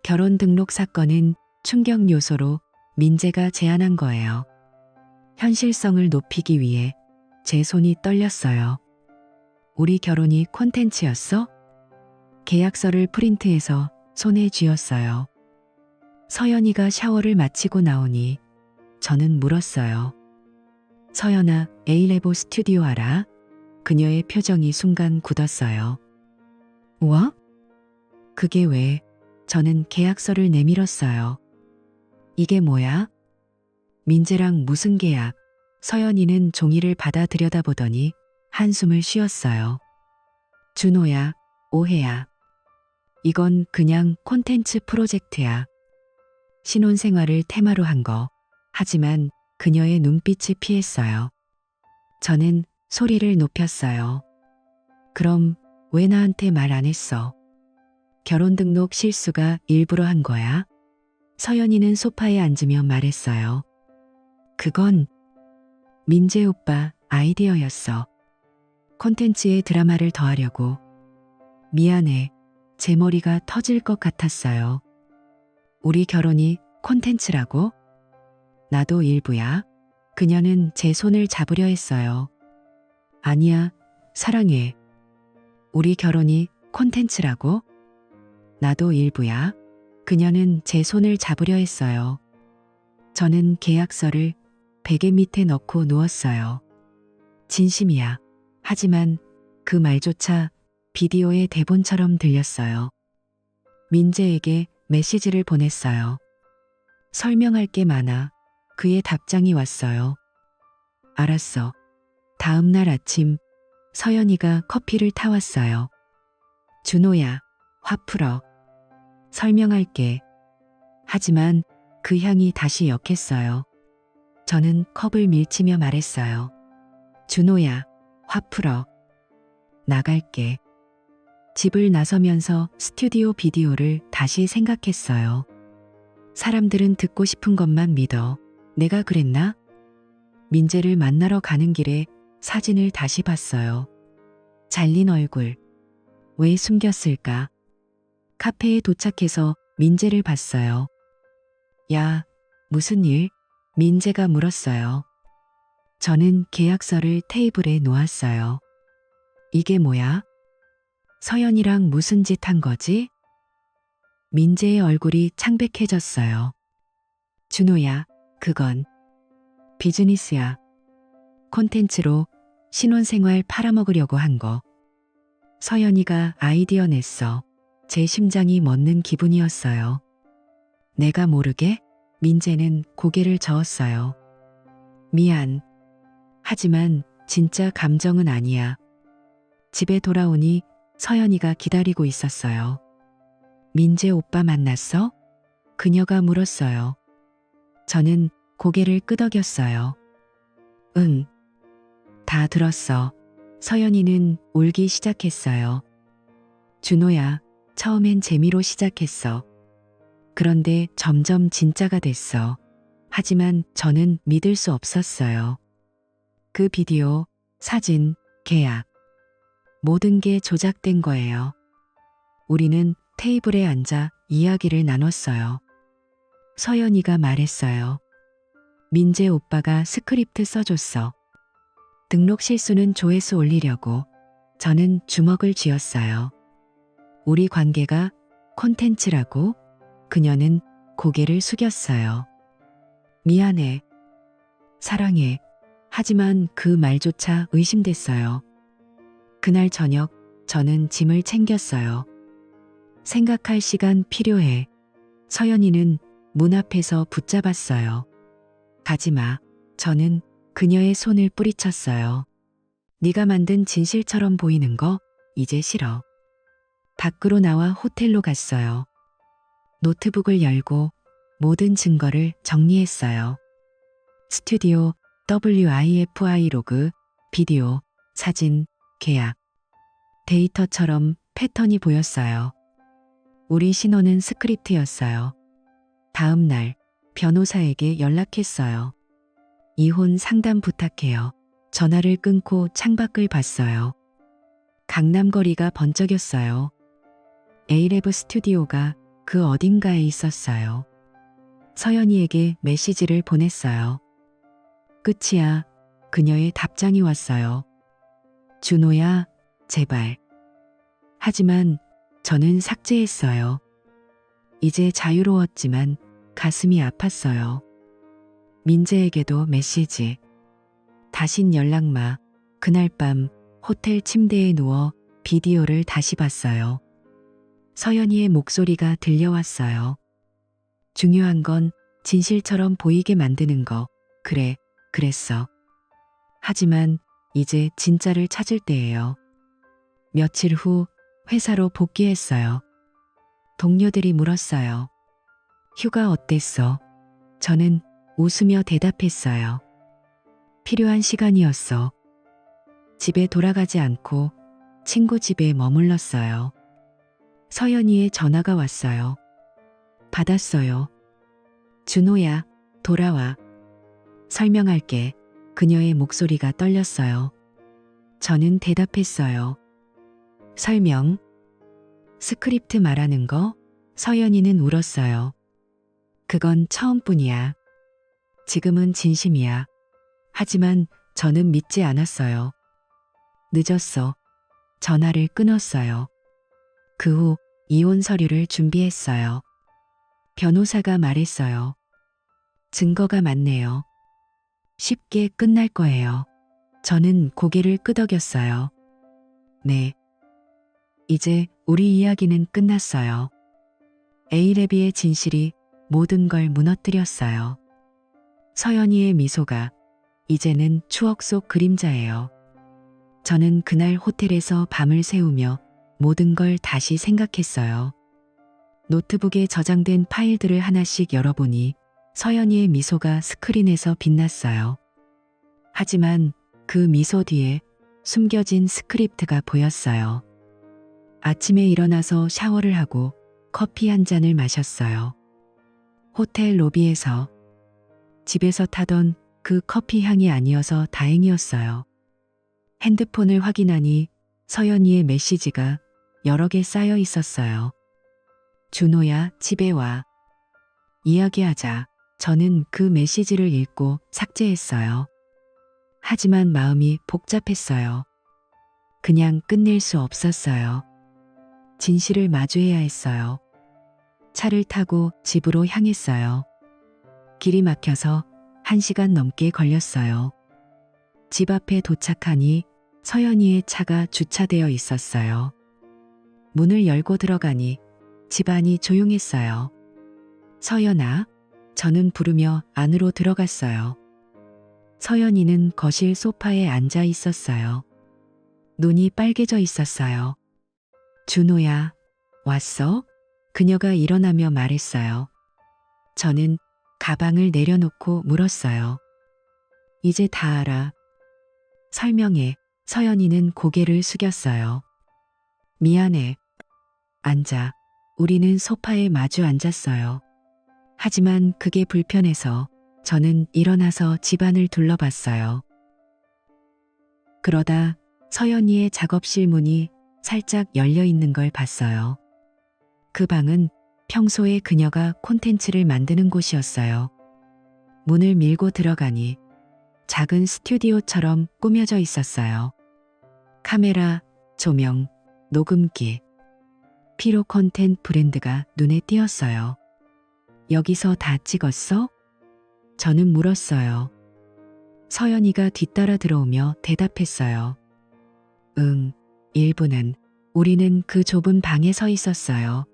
결혼 등록 사건은 충격 요소로 민재가 제안한 거예요. 현실성을 높이기 위해 제 손이 떨렸어요. 우리 결혼이 콘텐츠였어? 계약서를 프린트해서 손에 쥐었어요. 서연이가 샤워를 마치고 나오니 저는 물었어요. 서연아, 에이레보 스튜디오 알아? 그녀의 표정이 순간 굳었어요. 우와? 그게 왜? 저는 계약서를 내밀었어요. 이게 뭐야? 민재랑 무슨 계약? 서연이는 종이를 받아 들여다보더니 한숨을 쉬었어요. 준호야, 오해야. 이건 그냥 콘텐츠 프로젝트야. 신혼생활을 테마로 한 거. 하지만 그녀의 눈빛이 피했어요. 저는 소리를 높였어요. 그럼 왜 나한테 말 안 했어? 결혼 등록 실수가 일부러 한 거야? 서연이는 소파에 앉으며 말했어요. 그건 민재 오빠 아이디어였어. 콘텐츠에 드라마를 더하려고. 미안해. 제 머리가 터질 것 같았어요. 우리 결혼이 콘텐츠라고? 나도 일부야. 그녀는 제 손을 잡으려 했어요. 아니야, 사랑해. 우리 결혼이 콘텐츠라고? 나도 일부야. 그녀는 제 손을 잡으려 했어요. 저는 계약서를 베개 밑에 넣고 누웠어요. 진심이야. 하지만 그 말조차 비디오의 대본처럼 들렸어요. 민재에게 메시지를 보냈어요. 설명할 게 많아. 그의 답장이 왔어요. 알았어. 다음 날 아침 서연이가 커피를 타왔어요. 준호야, 화 풀어. 설명할게. 하지만 그 향이 다시 역했어요. 저는 컵을 밀치며 말했어요. 준호야, 화 풀어. 나갈게. 집을 나서면서 스튜디오 비디오를 다시 생각했어요. 사람들은 듣고 싶은 것만 믿어. 내가 그랬나? 민재를 만나러 가는 길에 사진을 다시 봤어요. 잘린 얼굴. 왜 숨겼을까? 카페에 도착해서 민재를 봤어요. 야, 무슨 일? 민재가 물었어요. 저는 계약서를 테이블에 놓았어요. 이게 뭐야? 서연이랑 무슨 짓 한 거지? 민재의 얼굴이 창백해졌어요. 준호야, 그건 비즈니스야. 콘텐츠로 신혼생활 팔아먹으려고 한 거. 서연이가 아이디어 냈어. 제 심장이 멎는 기분이었어요. 내가 모르게? 민재는 고개를 저었어요. 미안. 하지만 진짜 감정은 아니야. 집에 돌아오니 서연이가 기다리고 있었어요. 민재 오빠 만났어? 그녀가 물었어요. 저는 고개를 끄덕였어요. 응. 다 들었어. 서연이는 울기 시작했어요. 준호야, 처음엔 재미로 시작했어. 그런데 점점 진짜가 됐어. 하지만 저는 믿을 수 없었어요. 그 비디오, 사진, 계약. 모든 게 조작된 거예요. 우리는 테이블에 앉아 이야기를 나눴어요. 서연이가 말했어요. 민재 오빠가 스크립트 써줬어. 등록 실수는 조회수 올리려고. 저는 주먹을 쥐었어요. 우리 관계가 콘텐츠라고? 그녀는 고개를 숙였어요. 미안해. 사랑해. 하지만 그 말조차 의심됐어요. 그날 저녁 저는 짐을 챙겼어요. 생각할 시간 필요해. 서연이는 문 앞에서 붙잡았어요. 가지마. 저는 그녀의 손을 뿌리쳤어요. 네가 만든 진실처럼 보이는 거 이제 싫어. 밖으로 나와 호텔로 갔어요. 노트북을 열고 모든 증거를 정리했어요. 스튜디오, WIFI 로그, 비디오, 사진, 계약. 데이터처럼 패턴이 보였어요. 우리 신혼은 스크립트였어요. 다음 날 변호사에게 연락했어요. 이혼 상담 부탁해요. 전화를 끊고 창밖을 봤어요. 강남거리가 번쩍였어요. 에이레브 스튜디오가 그 어딘가에 있었어요. 서연이에게 메시지를 보냈어요. 끝이야. 그녀의 답장이 왔어요. 준호야, 제발. 하지만 저는 삭제했어요. 이제 자유로웠지만 가슴이 아팠어요. 민재에게도 메시지. 다신 연락 마. 그날 밤 호텔 침대에 누워 비디오를 다시 봤어요. 서연이의 목소리가 들려왔어요. 중요한 건 진실처럼 보이게 만드는 거. 그래, 그랬어. 하지만 이제 진짜를 찾을 때예요. 며칠 후 회사로 복귀했어요. 동료들이 물었어요. 휴가 어땠어? 저는 웃으며 대답했어요. 필요한 시간이었어. 집에 돌아가지 않고 친구 집에 머물렀어요. 서연이의 전화가 왔어요. 받았어요. 준호야, 돌아와. 설명할게. 그녀의 목소리가 떨렸어요. 저는 대답했어요. 설명. 스크립트 말하는 거? 서연이는 울었어요. 그건 처음뿐이야. 지금은 진심이야. 하지만 저는 믿지 않았어요. 늦었어. 전화를 끊었어요. 그 후 이혼 서류를 준비했어요. 변호사가 말했어요. 증거가 많네요. 쉽게 끝날 거예요. 저는 고개를 끄덕였어요. 네. 이제 우리 이야기는 끝났어요. 에이레비의 진실이 모든 걸 무너뜨렸어요. 서연이의 미소가 이제는 추억 속 그림자예요. 저는 그날 호텔에서 밤을 새우며 모든 걸 다시 생각했어요. 노트북에 저장된 파일들을 하나씩 열어보니 서연이의 미소가 스크린에서 빛났어요. 하지만 그 미소 뒤에 숨겨진 스크립트가 보였어요. 아침에 일어나서 샤워를 하고 커피 한 잔을 마셨어요. 호텔 로비에서 집에서 타던 그 커피 향이 아니어서 다행이었어요. 핸드폰을 확인하니 서연이의 메시지가 여러 개 쌓여 있었어요. 준호야, 집에 와. 이야기하자. 저는 그 메시지를 읽고 삭제했어요. 하지만 마음이 복잡했어요. 그냥 끝낼 수 없었어요. 진실을 마주해야 했어요. 차를 타고 집으로 향했어요. 길이 막혀서 1시간 넘게 걸렸어요. 집 앞에 도착하니 서연이의 차가 주차되어 있었어요. 문을 열고 들어가니 집안이 조용했어요. 서연아, 저는 부르며 안으로 들어갔어요. 서연이는 거실 소파에 앉아 있었어요. 눈이 빨개져 있었어요. 준호야, 왔어? 그녀가 일어나며 말했어요. 저는 가방을 내려놓고 물었어요. 이제 다 알아. 설명해. 서연이는 고개를 숙였어요. 미안해. 앉아. 우리는 소파에 마주 앉았어요. 하지만 그게 불편해서 저는 일어나서 집안을 둘러봤어요. 그러다 서연이의 작업실 문이 살짝 열려 있는 걸 봤어요. 그 방은 평소에 그녀가 콘텐츠를 만드는 곳이었어요. 문을 밀고 들어가니 작은 스튜디오처럼 꾸며져 있었어요. 카메라, 조명, 녹음기, 피로 콘텐츠 브랜드가 눈에 띄었어요. 여기서 다 찍었어? 저는 물었어요. 서연이가 뒤따라 들어오며 대답했어요. 응, 일부는. 우리는 그 좁은 방에 서 있었어요.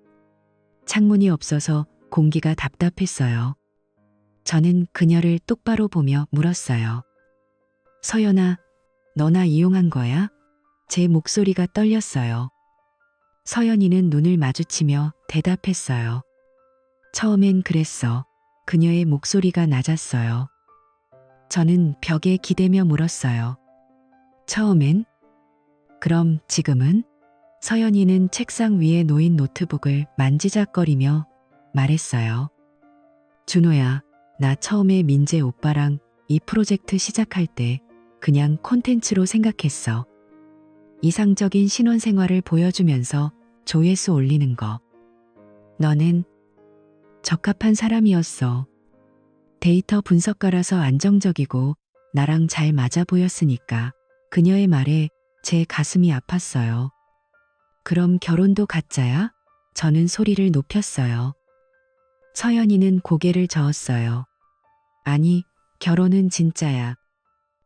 창문이 없어서 공기가 답답했어요. 저는 그녀를 똑바로 보며 물었어요. 서연아, 너나 이용한 거야? 제 목소리가 떨렸어요. 서연이는 눈을 마주치며 대답했어요. 처음엔 그랬어. 그녀의 목소리가 낮았어요. 저는 벽에 기대며 물었어요. 처음엔? 그럼 지금은? 서연이는 책상 위에 놓인 노트북을 만지작거리며 말했어요. 준호야, 나 처음에 민재 오빠랑 이 프로젝트 시작할 때 그냥 콘텐츠로 생각했어. 이상적인 신혼생활을 보여주면서 조회수 올리는 거. 너는 적합한 사람이었어. 데이터 분석가라서 안정적이고 나랑 잘 맞아 보였으니까. 그녀의 말에 제 가슴이 아팠어요. 그럼 결혼도 가짜야? 저는 소리를 높였어요. 서연이는 고개를 저었어요. 아니, 결혼은 진짜야.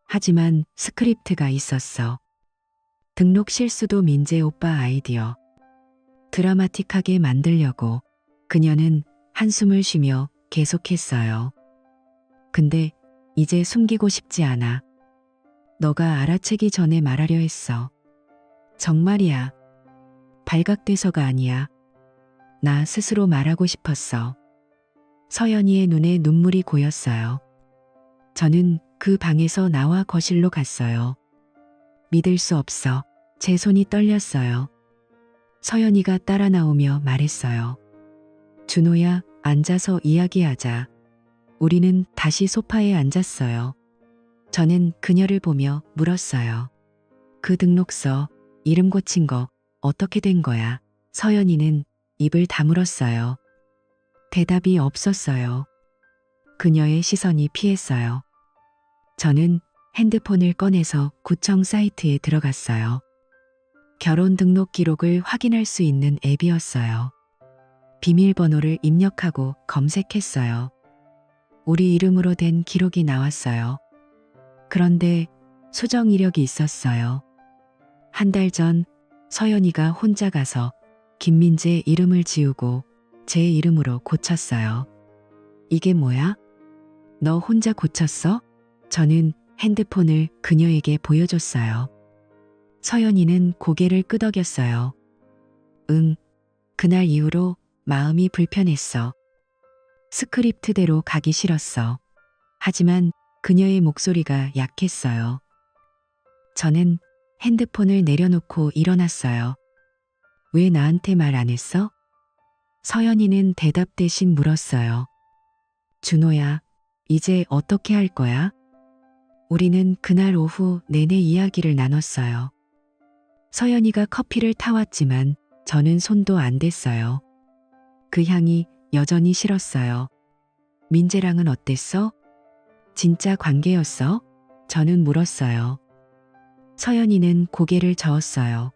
하지만 스크립트가 있었어. 등록 실수도 민재 오빠 아이디어. 드라마틱하게 만들려고. 그녀는 한숨을 쉬며 계속했어요. 근데 이제 숨기고 싶지 않아. 너가 알아채기 전에 말하려 했어. 정말이야. 발각돼서가 아니야. 나 스스로 말하고 싶었어. 서연이의 눈에 눈물이 고였어요. 저는 그 방에서 나와 거실로 갔어요. 믿을 수 없어. 제 손이 떨렸어요. 서연이가 따라 나오며 말했어요. 준호야, 앉아서 이야기하자. 우리는 다시 소파에 앉았어요. 저는 그녀를 보며 물었어요. 그 등록서, 이름 고친 거 어떻게 된 거야? 서연이는 입을 다물었어요. 대답이 없었어요. 그녀의 시선이 피했어요. 저는 핸드폰을 꺼내서 구청 사이트에 들어갔어요. 결혼 등록 기록을 확인할 수 있는 앱이었어요. 비밀번호를 입력하고 검색했어요. 우리 이름으로 된 기록이 나왔어요. 그런데 수정 이력이 있었어요. 한 달 전 서연이가 혼자 가서 김민재 이름을 지우고 제 이름으로 고쳤어요. 이게 뭐야? 너 혼자 고쳤어? 저는 핸드폰을 그녀에게 보여줬어요. 서연이는 고개를 끄덕였어요. 응, 그날 이후로 마음이 불편했어. 스크립트대로 가기 싫었어. 하지만 그녀의 목소리가 약했어요. 저는 핸드폰을 내려놓고 일어났어요. 왜 나한테 말 안 했어? 서연이는 대답 대신 물었어요. 준호야, 이제 어떻게 할 거야? 우리는 그날 오후 내내 이야기를 나눴어요. 서연이가 커피를 타왔지만 저는 손도 안 댔어요. 그 향이 여전히 싫었어요. 민재랑은 어땠어? 진짜 관계였어? 저는 물었어요. 서연이는 고개를 저었어요.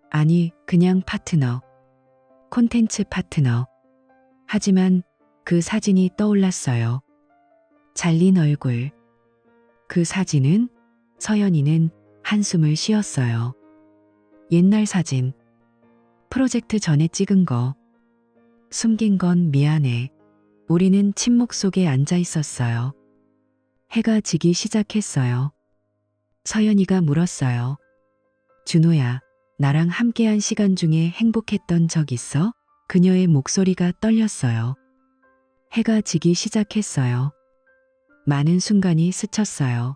아니, 그냥 파트너. 콘텐츠 파트너. 하지만 그 사진이 떠올랐어요. 잘린 얼굴. 그 사진은? 서연이는 한숨을 쉬었어요. 옛날 사진. 프로젝트 전에 찍은 거. 숨긴 건 미안해. 우리는 침묵 속에 앉아 있었어요. 해가 지기 시작했어요. 서연이가 물었어요. 준호야, 나랑 함께한 시간 중에 행복했던 적 있어? 그녀의 목소리가 떨렸어요. 해가 지기 시작했어요. 많은 순간이 스쳤어요.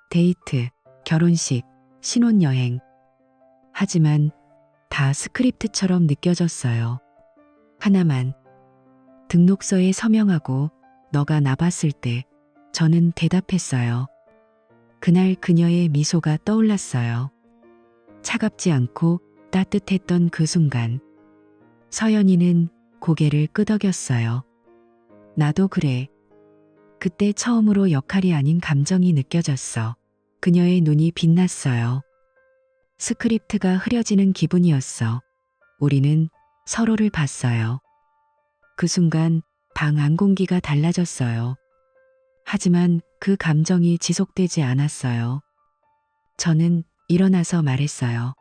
데이트, 결혼식, 신혼여행. 하지만 다 스크립트처럼 느껴졌어요. 하나만. 등록서에 서명하고 너가 나 봤을 때 저는 대답했어요. 그날 그녀의 미소가 떠올랐어요. 차갑지 않고 따뜻했던 그 순간. 서연이는 고개를 끄덕였어요. 나도 그래. 그때 처음으로 역할이 아닌 감정이 느껴졌어. 그녀의 눈이 빛났어요. 스크립트가 흐려지는 기분이었어. 우리는 서로를 봤어요. 그 순간 방 안 공기가 달라졌어요. 하지만 그 감정이 지속되지 않았어요. 저는 일어나서 말했어요.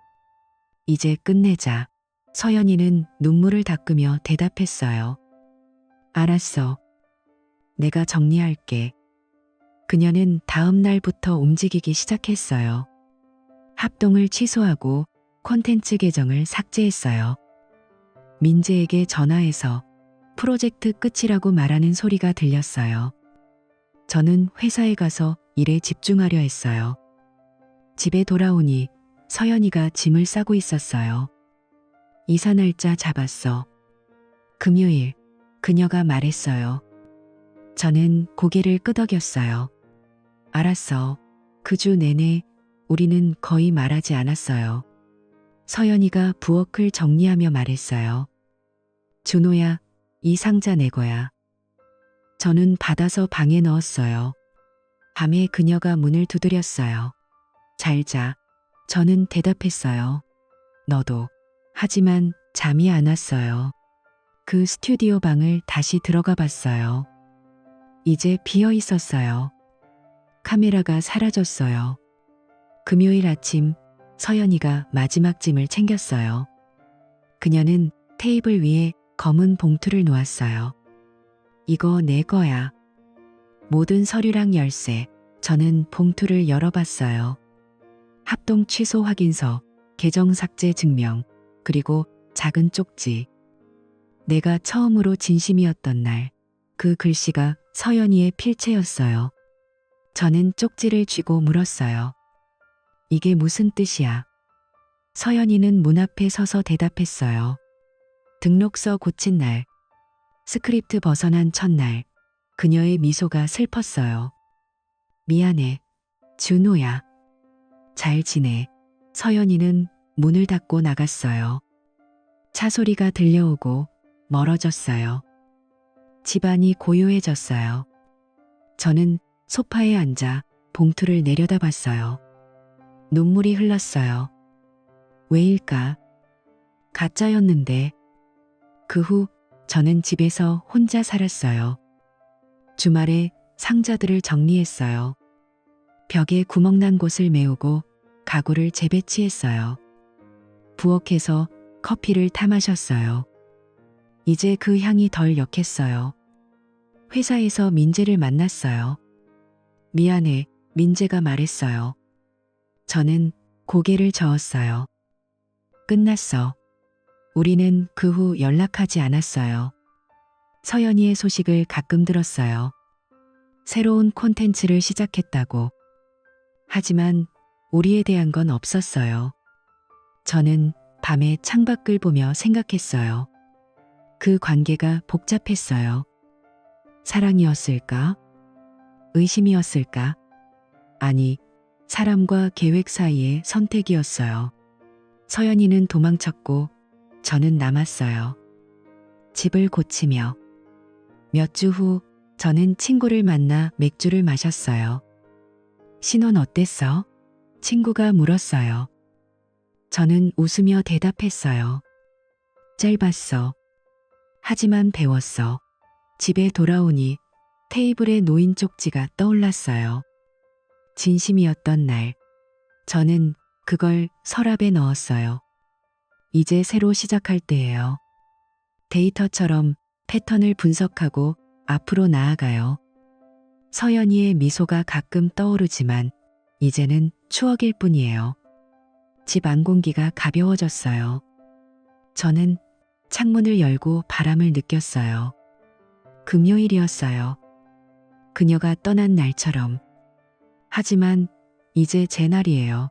이제 끝내자. 서연이는 눈물을 닦으며 대답했어요. 알았어. 내가 정리할게. 그녀는 다음 날부터 움직이기 시작했어요. 합동을 취소하고 콘텐츠 계정을 삭제했어요. 민재에게 전화해서 프로젝트 끝이라고 말하는 소리가 들렸어요. 저는 회사에 가서 일에 집중하려 했어요. 집에 돌아오니 서연이가 짐을 싸고 있었어요. 이사 날짜 잡았어. 금요일, 그녀가 말했어요. 저는 고개를 끄덕였어요. 알았어. 그 주 내내 우리는 거의 말하지 않았어요. 서연이가 부엌을 정리하며 말했어요. 준호야, 이 상자 내 거야. 저는 받아서 방에 넣었어요. 밤에 그녀가 문을 두드렸어요. 잘 자. 저는 대답했어요. 너도. 하지만 잠이 안 왔어요. 그 스튜디오 방을 다시 들어가 봤어요. 이제 비어 있었어요. 카메라가 사라졌어요. 금요일 아침 서연이가 마지막 짐을 챙겼어요. 그녀는 테이블 위에 검은 봉투를 놓았어요. 이거 내 거야. 모든 서류랑 열쇠. 저는 봉투를 열어봤어요. 합동 취소 확인서, 계정 삭제 증명, 그리고 작은 쪽지. 내가 처음으로 진심이었던 날, 그 글씨가 서연이의 필체였어요. 저는 쪽지를 쥐고 물었어요. 이게 무슨 뜻이야? 서연이는 문 앞에 서서 대답했어요. 등록서 고친 날, 스크립트 벗어난 첫날, 그녀의 미소가 슬펐어요. 미안해, 준호야. 잘 지내. 서연이는 문을 닫고 나갔어요. 차 소리가 들려오고 멀어졌어요. 집안이 고요해졌어요. 저는 소파에 앉아 봉투를 내려다봤어요. 눈물이 흘렀어요. 왜일까? 가짜였는데. 그 후 저는 집에서 혼자 살았어요. 주말에 상자들을 정리했어요. 벽에 구멍난 곳을 메우고 가구를 재배치했어요. 부엌에서 커피를 타 마셨어요. 이제 그 향이 덜 역했어요. 회사에서 민재를 만났어요. 미안해, 민재가 말했어요. 저는 고개를 저었어요. 끝났어. 우리는 그 후 연락하지 않았어요. 서연이의 소식을 가끔 들었어요. 새로운 콘텐츠를 시작했다고. 하지만 우리에 대한 건 없었어요. 저는 밤에 창밖을 보며 생각했어요. 그 관계가 복잡했어요. 사랑이었을까? 의심이었을까? 아니, 사람과 계획 사이의 선택이었어요. 서연이는 도망쳤고 저는 남았어요. 집을 고치며. 몇 주 후 저는 친구를 만나 맥주를 마셨어요. 신혼 어땠어? 친구가 물었어요. 저는 웃으며 대답했어요. 짧았어. 하지만 배웠어. 집에 돌아오니 테이블에 놓인 쪽지가 떠올랐어요. 진심이었던 날. 저는 그걸 서랍에 넣었어요. 이제 새로 시작할 때예요. 데이터처럼 패턴을 분석하고 앞으로 나아가요. 서연이의 미소가 가끔 떠오르지만 이제는 추억일 뿐이에요. 집 안 공기가 가벼워졌어요. 저는 창문을 열고 바람을 느꼈어요. 금요일이었어요. 그녀가 떠난 날처럼. 하지만 이제 제 날이에요.